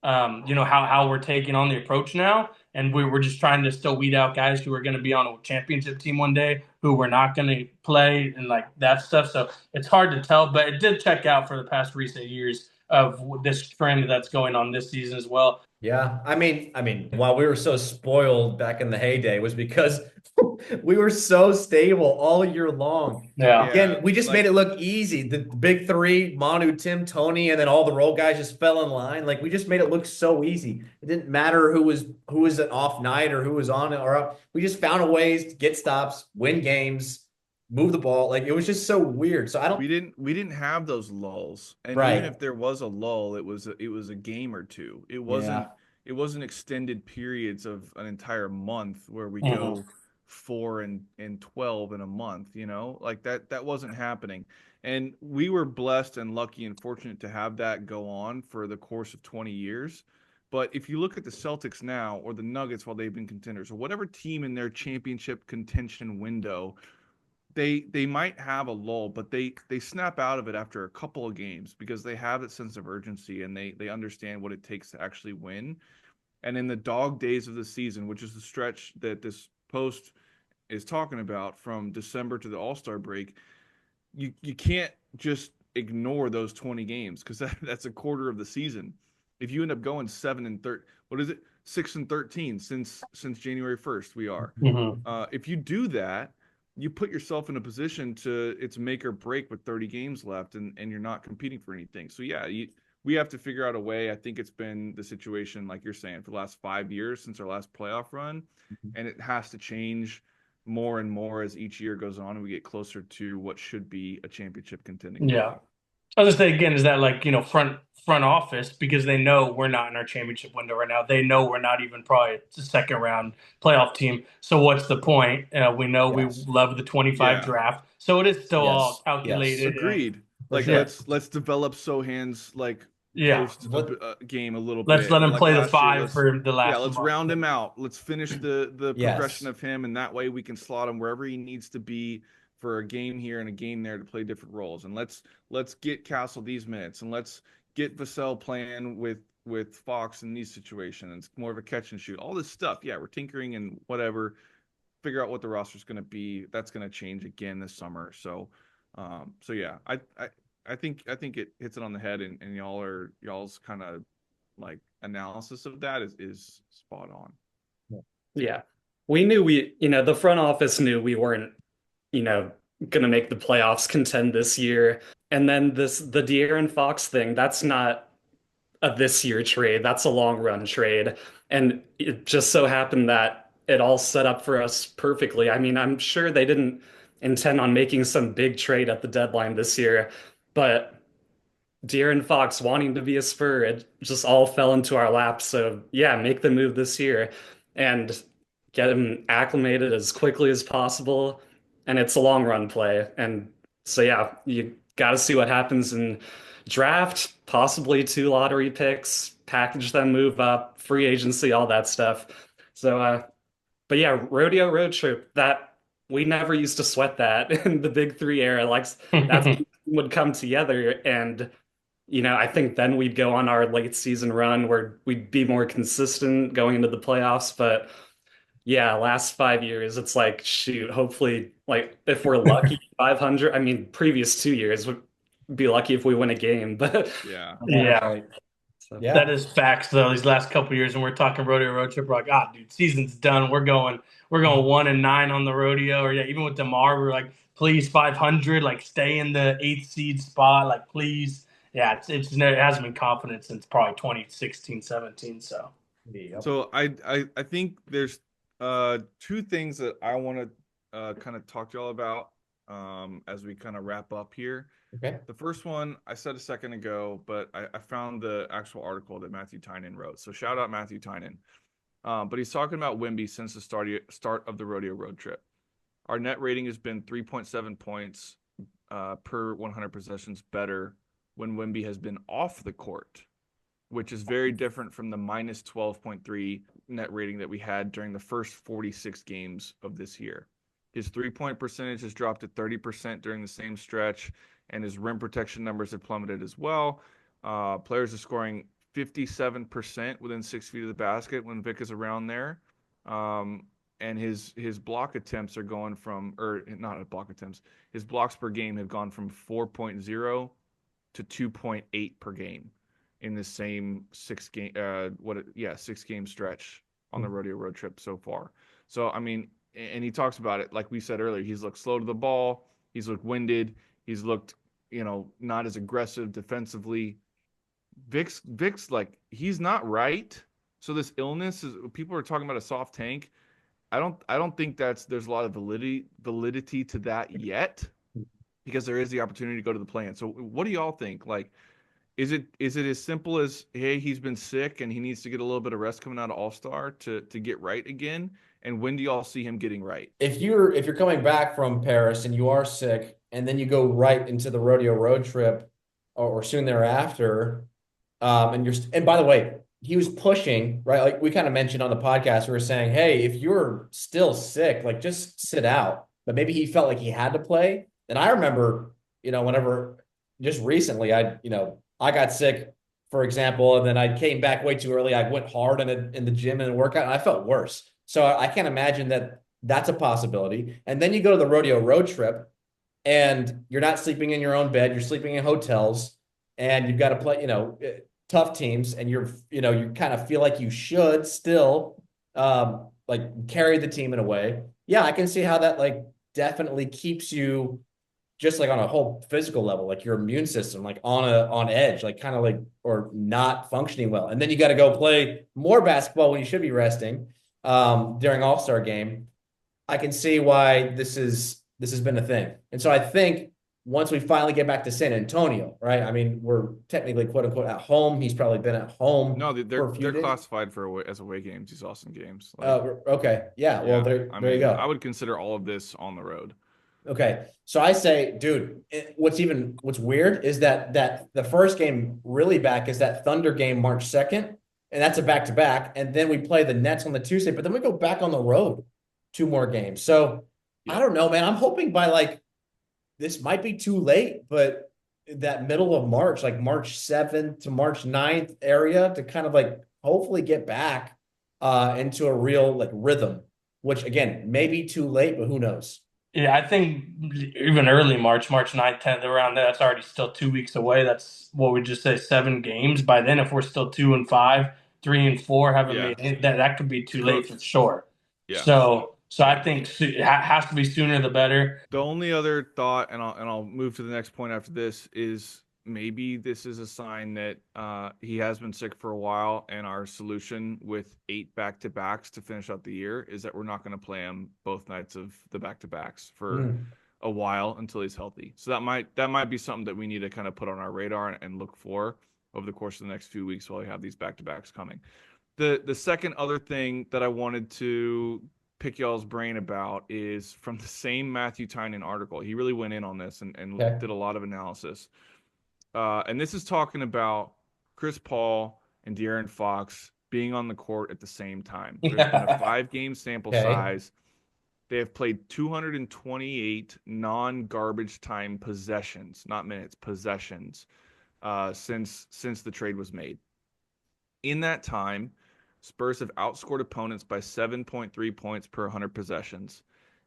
how we're taking on the approach now. And we were just trying to still weed out guys who are going to be on a championship team one day, who were not going to play and like that stuff. So it's hard to tell, but it did check out for the past recent years of this trend that's going on this season as well. Yeah, I mean, while we were so spoiled back in the heyday was because we were so stable all year long. Yeah. Again, we just like made it look easy. The big three, Manu, Tim, Tony, and then all the role guys just fell in line. Like we just made it look so easy. It didn't matter who was an off night or who was on it or up. We just found a ways to get stops, win games, move the ball. Like it was just so weird. So I don't we didn't have those lulls, and right. even if there was a lull, it was a game or two. It Yeah. wasn't extended periods of an entire month where we Mhm. go 4 and 12 in a month, like that wasn't happening. And we were blessed and lucky and fortunate to have that go on for the course of 20 years. But if you look at the Celtics now or the Nuggets while they've been contenders or whatever team in their championship contention window, they might have a lull, but they snap out of it after a couple of games because they have that sense of urgency and they understand what it takes to actually win. And in the dog days of the season, which is the stretch that this post is talking about from December to the All-Star break, you can't just ignore those 20 games because that's a quarter of the season. If you end up going 6-13 since January 1st, we are. Mhm. If you do that, you put yourself in a position it's make or break with 30 games left and you're not competing for anything. So yeah, we have to figure out a way. I think it's been the situation, like you're saying, for the last 5 years since our last playoff run, and it has to change more and more as each year goes on and we get closer to what should be a championship contending team. Yeah. I was gonna say again, is that like front office because they know we're not in our championship window right now. They know we're not even probably a second round playoff team. So what's the point? We know we Yes. love the 25 Yeah. draft, so it is still all Yes. calculated. Yes. Agreed. For Like sure. let's develop Sohan's like Yeah. post game a little Let's bit. let him Like play the last year, 5 for the last let's month. round him out. Let's finish the progression Yes. of him, and that way we can slot him wherever he needs to be for a game here and a game there to play different roles. And let's get Castle these minutes, and let's get Vassell playing with Fox in these situations. It's more of a catch and shoot. All this stuff. Yeah, we're tinkering and whatever. Figure out what the roster's going to be. That's going to change again this summer. So yeah, I think it hits it on the head, and y'all's kind of like analysis of that is spot on. Yeah. We knew the front office knew we weren't, going to make the playoffs contend this year. And then the De'Aaron Fox thing, that's not a this year trade. That's a long run trade. And it just so happened that it all set up for us perfectly. I mean, I'm sure they didn't intend on making some big trade at the deadline this year, but De'Aaron Fox wanting to be a Spur, it just all fell into our lap. So yeah, make the move this year and get him acclimated as quickly as possible. And it's a long run play. And so yeah, you got to see what happens in draft, possibly 2 lottery picks, package them, move up, free agency, all that stuff. So but yeah, rodeo road trip, that we never used to sweat that in the big three era. Like that's would come together and I think then we'd go on our late season run where we'd be more consistent going into the playoffs. But yeah, last 5 years, it's like, shoot, hopefully, like if we're lucky, 500. I mean, previous 2 years would be lucky if we win a game. But Yeah. Yeah. Right. so, Yeah. That is facts though. These last couple of years, and we're talking rodeo road trip, we're like, dude, season's done. We're going 1-9 on the rodeo, or yeah, even with Demar, we're like, please 500, like stay in the 8th seed spot, like please. Yeah, it hasn't been confident since probably 2016, 17. So Yep. So I think there's two things that I want to kind of talk to y'all about as we kind of wrap up here. Okay. The first one I said a second ago, but I found the actual article that Matthew Tynan wrote. So shout out Matthew Tynan. But he's talking about Wemby since the start of the rodeo road trip. Our net rating has been 3.7 points per 100 possessions better when Wemby has been off the court, which is very different from the minus 12.3 net rating that we had during the first 46 games of this year. His 3-point percentage has dropped to 30% during the same stretch, and his rim protection numbers have plummeted as well. Players are scoring 57% within 6 feet of the basket when Vic is around there. And his block attempts are going from, or not block attempts, his blocks per game have gone from 4.0 to 2.8 per game in the same 6-game stretch on the rodeo road trip so far. So, I mean, and he talks about it, like we said earlier, he's looked slow to the ball. He's looked winded. He's looked, not as aggressive defensively. Vic's like, he's not right. So this illness is, people are talking about a soft tank. I don't think there's a lot of validity to that yet, because there is the opportunity to go to the play-in. So what do y'all think? Like, is it as simple as, hey, he's been sick and he needs to get a little bit of rest coming out of All-Star to get right again? And when do y'all see him getting right? If you're coming back from Paris and you are sick, and then you go right into the rodeo road trip or soon thereafter, and by the way, he was pushing, right? Like we kind of mentioned on the podcast, we were saying, hey, if you're still sick, like just sit out. But maybe he felt like he had to play. And I remember, whenever just recently, I got sick, for example, and then I came back way too early. I went hard in the gym and workout, and I felt worse. So I can't imagine that that's a possibility. And then you go to the rodeo road trip, and you're not sleeping in your own bed. You're sleeping in hotels, and you've got to play, tough teams, and you kind of feel like you should still like carry the team in a way. Yeah, I can see how that like definitely keeps you just like on a whole physical level, like your immune system, like on edge, like kind of like, or not functioning well. And then you got to go play more basketball when you should be resting during All-Star game. I can see why this has been a thing. And so I think once we finally get back to San Antonio, right? I mean, we're technically quote unquote at home. He's probably been at home. No, for a few they're days. classified as away games, these Austin games. Okay. Yeah. Well, there you go. I would consider all of this on the road. Okay. So I say, dude, what's weird is that the first game really back is that Thunder game March 2nd, and that's a back-to-back. And then we play the Nets on the Tuesday, but then we go back on the road 2 more games. So I don't know, man. I'm hoping by like, this might be too late, but that middle of March, like March 7th to March 9th area, to kind of like hopefully get back into a real like rhythm, which again, may be too late, but who knows? Yeah, I think even early March, March 9th, 10th, around there, that's already still 2 weeks away. That's what we just say, 7 games. By then, if we're still 2-5, 3-4, haven't made it, that could be too late for sure. Yeah. So I think it has to be sooner the better. The only other thought, and I'll move to the next point after this, is maybe this is a sign that he has been sick for a while, and our solution with 8 back-to-backs to finish out the year is that we're not going to play him both nights of the back-to-backs for a while until he's healthy. So that might be something that we need to kind of put on our radar and look for over the course of the next few weeks while we have these back-to-backs coming. The second other thing that I wanted to pick y'all's brain about is from the same Matthew Tynan article. He really went in on this and did a lot of analysis. And this is talking about Chris Paul and De'Aaron Fox being on the court at the same time. There's been a 5-game sample size. They have played 228 non-garbage time possessions, not minutes, possessions, since the trade was made. In that time, Spurs have outscored opponents by 7.3 points per 100 possessions,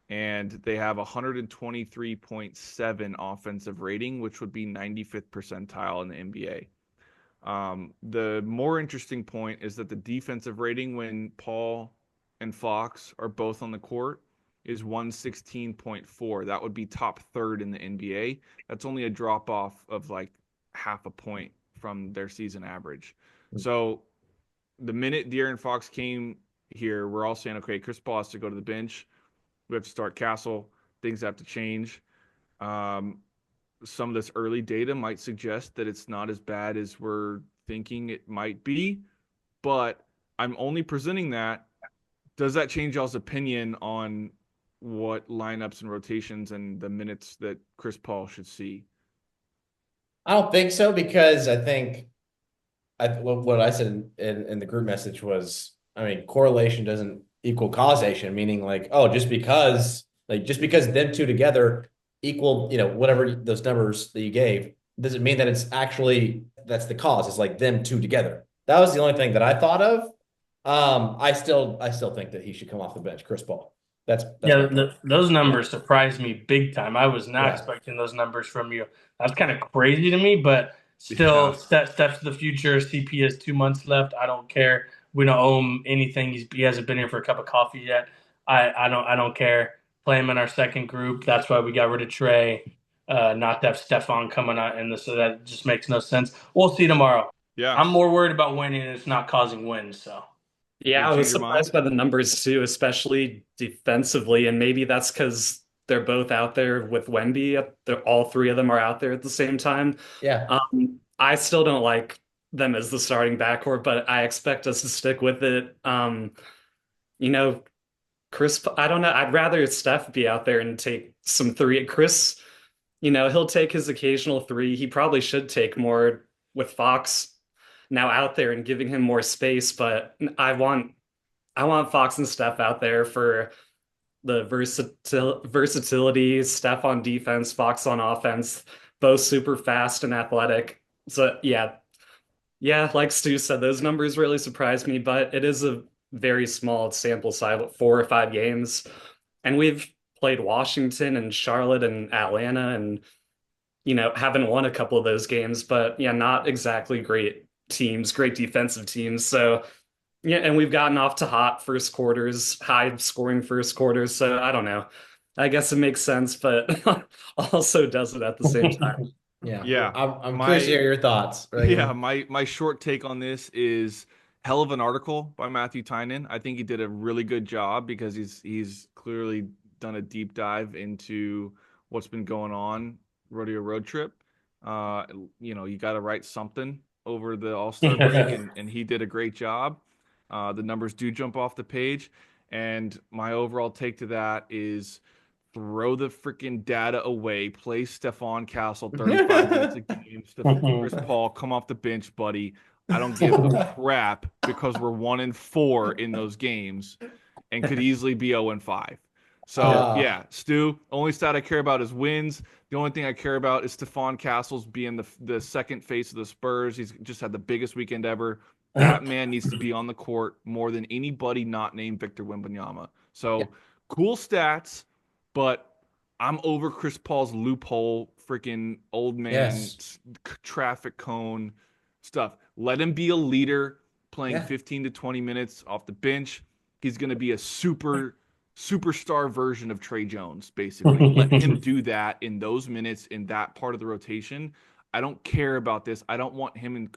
and they have 123.7 offensive rating, which would be 95th percentile in the NBA. The more interesting point is that the defensive rating when Paul and Fox are both on the court is 116.4. That would be top third in the NBA. That's only a drop off of like half a point from their season average. So the minute De'Aaron Fox came here, we're all saying, okay, Chris Paul has to go to the bench. We have to start Castle. Things have to change. Some of this early data might suggest that it's not as bad as we're thinking it might be, but I'm only presenting that. Does that change y'all's opinion on what lineups and rotations and the minutes that Chris Paul should see? I don't think so because I think what I said in the group message was, I mean, correlation doesn't equal causation, meaning like, oh, just because them two together equal, whatever those numbers that you gave, doesn't mean that it's actually that's the cause. It's like them two together. That was the only thing that I thought of. I still think that he should come off the bench, Chris Paul. That's my Yeah, point. those numbers surprised me big time. I was not Yeah. expecting those numbers from you. That's kind of crazy to me, but still, Yeah. steps to the future. CP has 2 months left. I don't care. We don't owe him anything. He hasn't been here for a cup of coffee yet. I don't care. Play him in our second group. That's why we got rid of Trey. Not to have Stephon coming out in this, so that just makes no sense. We'll see tomorrow. Yeah. I'm more worried about winning and it's not causing wins. So Yeah, Gonna I was change your mind? surprised by the numbers too, especially defensively, and maybe that's because they're both out there with Wemby. They're all three of them are out there at the same time. Yeah. I still don't like them as the starting backcourt, but I expect us to stick with it. You know, I don't know. I'd rather Steph be out there and take some three. Chris, he'll take his occasional three. He probably should take more with Fox now out there and giving him more space, but I want Fox and Steph out there for the versatility, Steph on defense, Fox on offense, both super fast and athletic. So yeah, like Stu said, those numbers really surprised me, but it is a very small sample size, 4 or 5 games. And we've played Washington and Charlotte and Atlanta and haven't won a couple of those games, but yeah, not exactly great teams, great defensive teams. So yeah, and we've gotten off to hot first quarters, high scoring first quarters. So I don't know. I guess it makes sense, but also doesn't at the same time. Yeah. Yeah. I'm curious to My hear your thoughts. Yeah, my short take on this is hell of an article by Matthew Tynan. I think he did a really good job because he's clearly done a deep dive into what's been going on Rodeo Road Trip. Uh, you got to write something over the All-Star break, and he did a great job. The numbers do jump off the page, and my overall take to that is throw the freaking data away. Play Stephon Castle 35 minutes a game. Chris Paul, come off the bench, buddy. I don't give a crap because we're 1-4 in those games and could easily be 0-5. So Uh, yeah, Stu. Only stat I care about is wins. The only thing I care about is Stephon Castle's being the second face of the Spurs. He's just had the biggest weekend ever. That man needs to be on the court more than anybody not named Victor Wembanyama. yeah. So cool stats, but I'm over Chris Paul's loophole, freaking old man Yes. traffic cone stuff. Let him be a leader, playing Yeah. 15 to 20 minutes off the bench. He's going to be a superstar version of Trey Jones, basically. Let him do that in those minutes in that part of the rotation. I don't care about this. I don't want him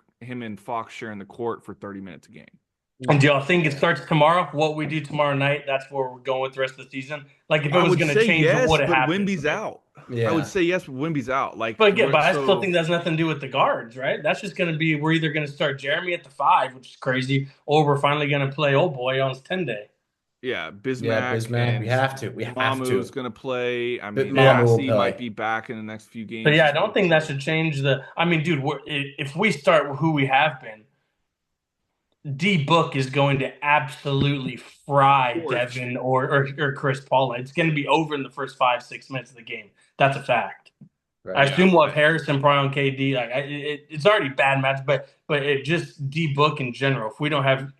and Fox sharing the court for 30 minutes a game. And do y'all think it starts tomorrow? What we do tomorrow night, that's where we're going with the rest of the season. Like if it I was would going to say change, what yes, would have but happened? Wemby's out. Yeah. I would say yes, but Wemby's out. Like, But again, I still so think that has nothing to do with the guards, right? That's just going to be we're either going to start Jeremy at the 5, which is crazy, or we're finally going to play old boy on his 10-day. yeah, Yeah, Bismack Bismack. and We have to. We have Mamu's to. gonna play. I But mean, Mamu will Massey play. might be back in the next few So games. yeah, I don't think that should change the. I mean, dude, if we start who we have been, D Book is going to absolutely fry Torch. Devin or Chris Paul. It's going to be over in the first 5-6 minutes of the game. That's a fact. I Right. assume we'll have Harrison probably on KD. Like it's already bad match, but it just D Book in general. If we don't have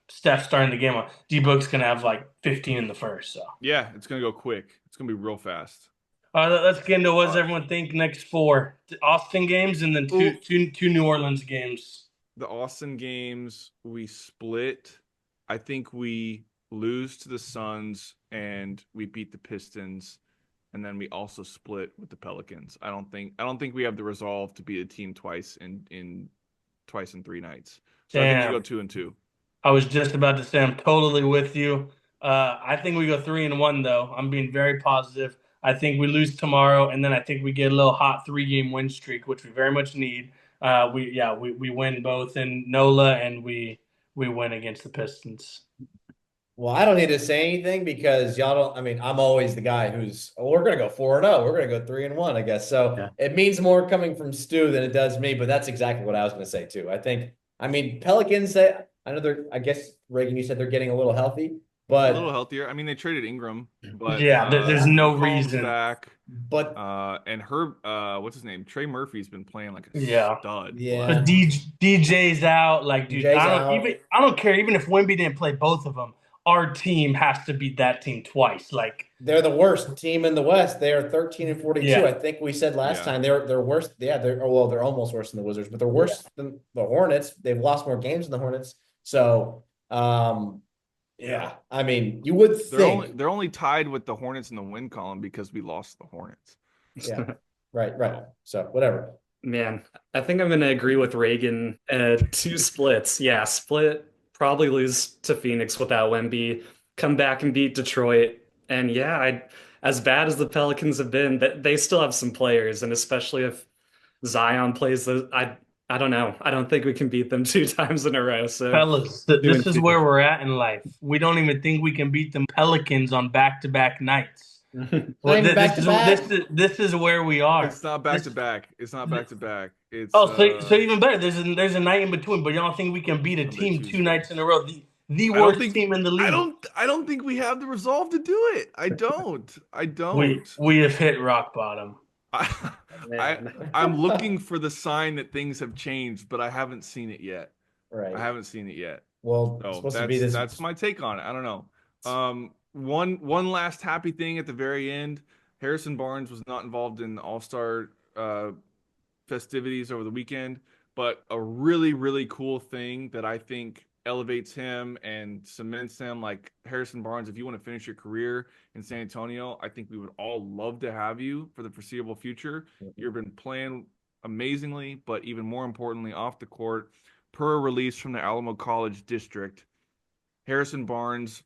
Steph starting the game on, D Book's gonna have like 15 in the first. So Yeah, it's gonna go quick. It's gonna be real fast. let's get into what does All right. everyone think next 4 Austin games and then Ooh. two New Orleans games. The Austin games we split. I think we lose to the Suns and we beat the Pistons, and then we also split with the Pelicans. I don't think we have the resolve to beat a team twice in 3 nights. So I think we Damn. go 2-2. I was just about to say I'm totally with you. I think we go 3-1 though. I'm being very positive. I think we lose tomorrow, and then I think we get a little hot 3-game win streak, which we very much need. We win both in NOLA and we win against the Pistons. Well, I don't need to say anything because y'all don't. I mean, I'm always the guy who's, oh, we're gonna go 4-0. We're gonna go 3-1, I guess. So Yeah. it means more coming from Stu than it does me. But that's exactly what I was gonna say too. I think. I mean, Pelicans say. I know they're. I guess Reagan, you said they're getting a little healthy, A little but healthier. I mean, they traded Ingram, but Yeah, there's no McCollum's reason. back. but And Herb, what's his name? Trey Murphy's been playing like a Yeah. stud. Yeah. But DJ's out. Like, dude, DJ's out. I don't care. Even if Wemby didn't play both of them, our team has to beat that team twice. Like, They're the worst team in the West. They are 13-42. Yeah. I think we said last Yeah. time they're worse. Yeah, they're almost worse than the Wizards, but they're worse than the Hornets. They've lost more games than the Hornets. So yeah. I mean, you would think. They're only tied with the Hornets in the win column because we lost the Hornets. Yeah. Right. So whatever. Man, I think I'm gonna agree with Reagan. Two splits. Yeah, split, probably lose to Phoenix without Wemby, come back and beat Detroit. And yeah, as bad as the Pelicans have been, they still have some players, and especially if Zion plays I don't know. I don't think we can beat them 2 times in a row. So fellas, this is where we're at in life. We don't even think we can beat the Pelicans on back-to-back nights. Well, even back-to-back? this is where we are. It's not back to back. It's not back to back. It's So even better. There's a night in between, but y'all don't think we can beat a Monday, team Tuesday. 2 nights in a row? The I don't worst think- team in the league. I don't think we have the resolve to do it. I don't. We have hit rock bottom. I'm looking for the sign that things have changed, but I haven't seen it yet. Right. I haven't seen it yet. Well, it's So supposed to be this. that's my take on it. I don't know. One last happy thing at the very end. Harrison Barnes was not involved in the All-Star festivities over the weekend, but a really, really cool thing that I think elevates him and cements him. Like Harrison Barnes, if you want to finish your career in San Antonio, I think we would all love to have you for the foreseeable future. You've been playing amazingly, but even more importantly, off the court. Per a release from the Alamo College District, Harrison Barnes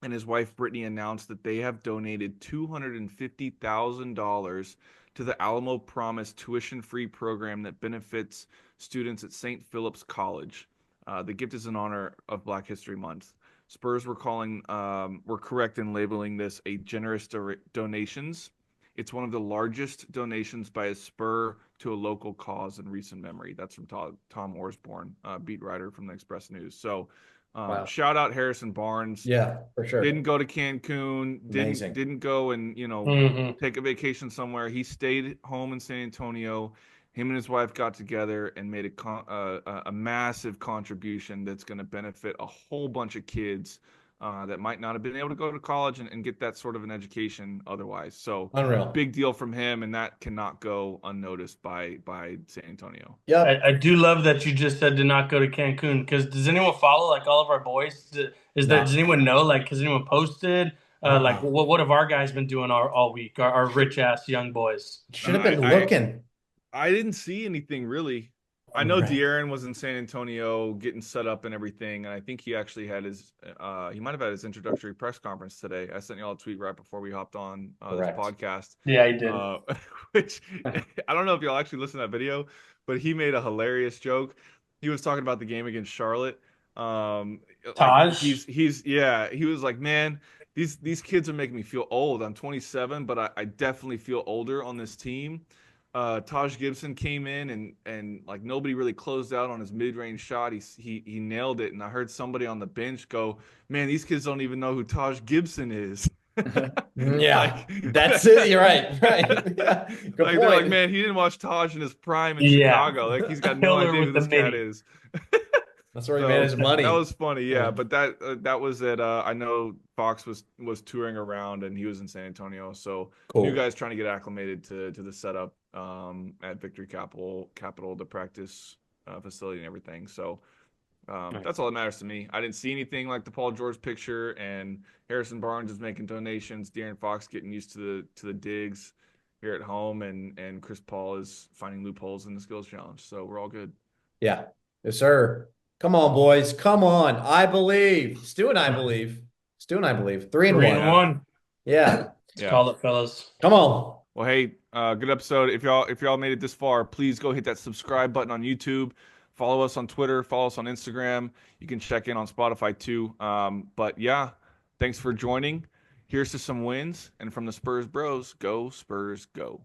and his wife Brittany announced that they have donated $250,000 to the Alamo Promise tuition-free program that benefits students at St. Philip's College. The gift is in honor of Black History Month. Spurs were correct in labeling this a generous donations. It's one of the largest donations by a Spur to a local cause in recent memory. That's from Tom Orsborn, beat writer from the Express News. So Wow. shout out Harrison Barnes. Yeah, for sure. Didn't go to Cancun. Amazing. Didn't go and Mhm. take a vacation somewhere. He stayed home in San Antonio. Him and his wife got together and made a massive contribution that's going to benefit a whole bunch of kids that might not have been able to go to college and get that sort of an education otherwise. So Unreal. big deal from him, and that cannot go unnoticed by San Antonio. Yeah. I do love that you just said to not go to Cancun, because does anyone follow like all of our boys? Does anyone know? Like, has anyone posted? Like, what have our guys been doing all week? Our rich ass young boys. Should have been I- looking. I didn't see anything really. I know De'Aaron was in San Antonio getting set up and everything, and I think he actually had he might have had his introductory press conference today. I sent y'all a tweet right before we hopped on this podcast. Yeah, he did. Which I don't know if y'all actually listened to that video, but he made a hilarious joke. He was talking about the game against Charlotte. Taj? He was like, man, these kids are making me feel old. I'm 27, but I definitely feel older on this team. Taj Gibson came in and like nobody really closed out on his mid-range shot. He nailed it, and I heard somebody on the bench go, "Man, these kids don't even know who Taj Gibson is." Yeah, that's it. You're right. Right. Yeah. Good They're point. like, man, he didn't watch Taj in his prime in Chicago. Like he's got no Killer idea who with this the cat mini. is. That's where he made his money. That was funny, yeah. Yeah. But that was at I know Fox was touring around and he was in San Antonio. So Cool. you guys trying to get acclimated to the setup at Victory Capital, the practice facility and everything. So that's all that matters to me. I didn't see anything like the Paul George picture, and Harrison Barnes is making donations. De'Aaron Fox getting used to the digs here at home, and Chris Paul is finding loopholes in the skills challenge. So we're all good. Yeah. Yes, sir. Come on, boys. Come on. I believe. Stu and I believe. 3-1. 3-1. Yeah. Let's call it, fellas. Come on. Well, hey, good episode. If y'all made it this far, please go hit that subscribe button on YouTube. Follow us on Twitter. Follow us on Instagram. You can check in on Spotify too. But yeah, Thanks for joining. Here's to some wins. And from the Spurs Bros, go Spurs, go.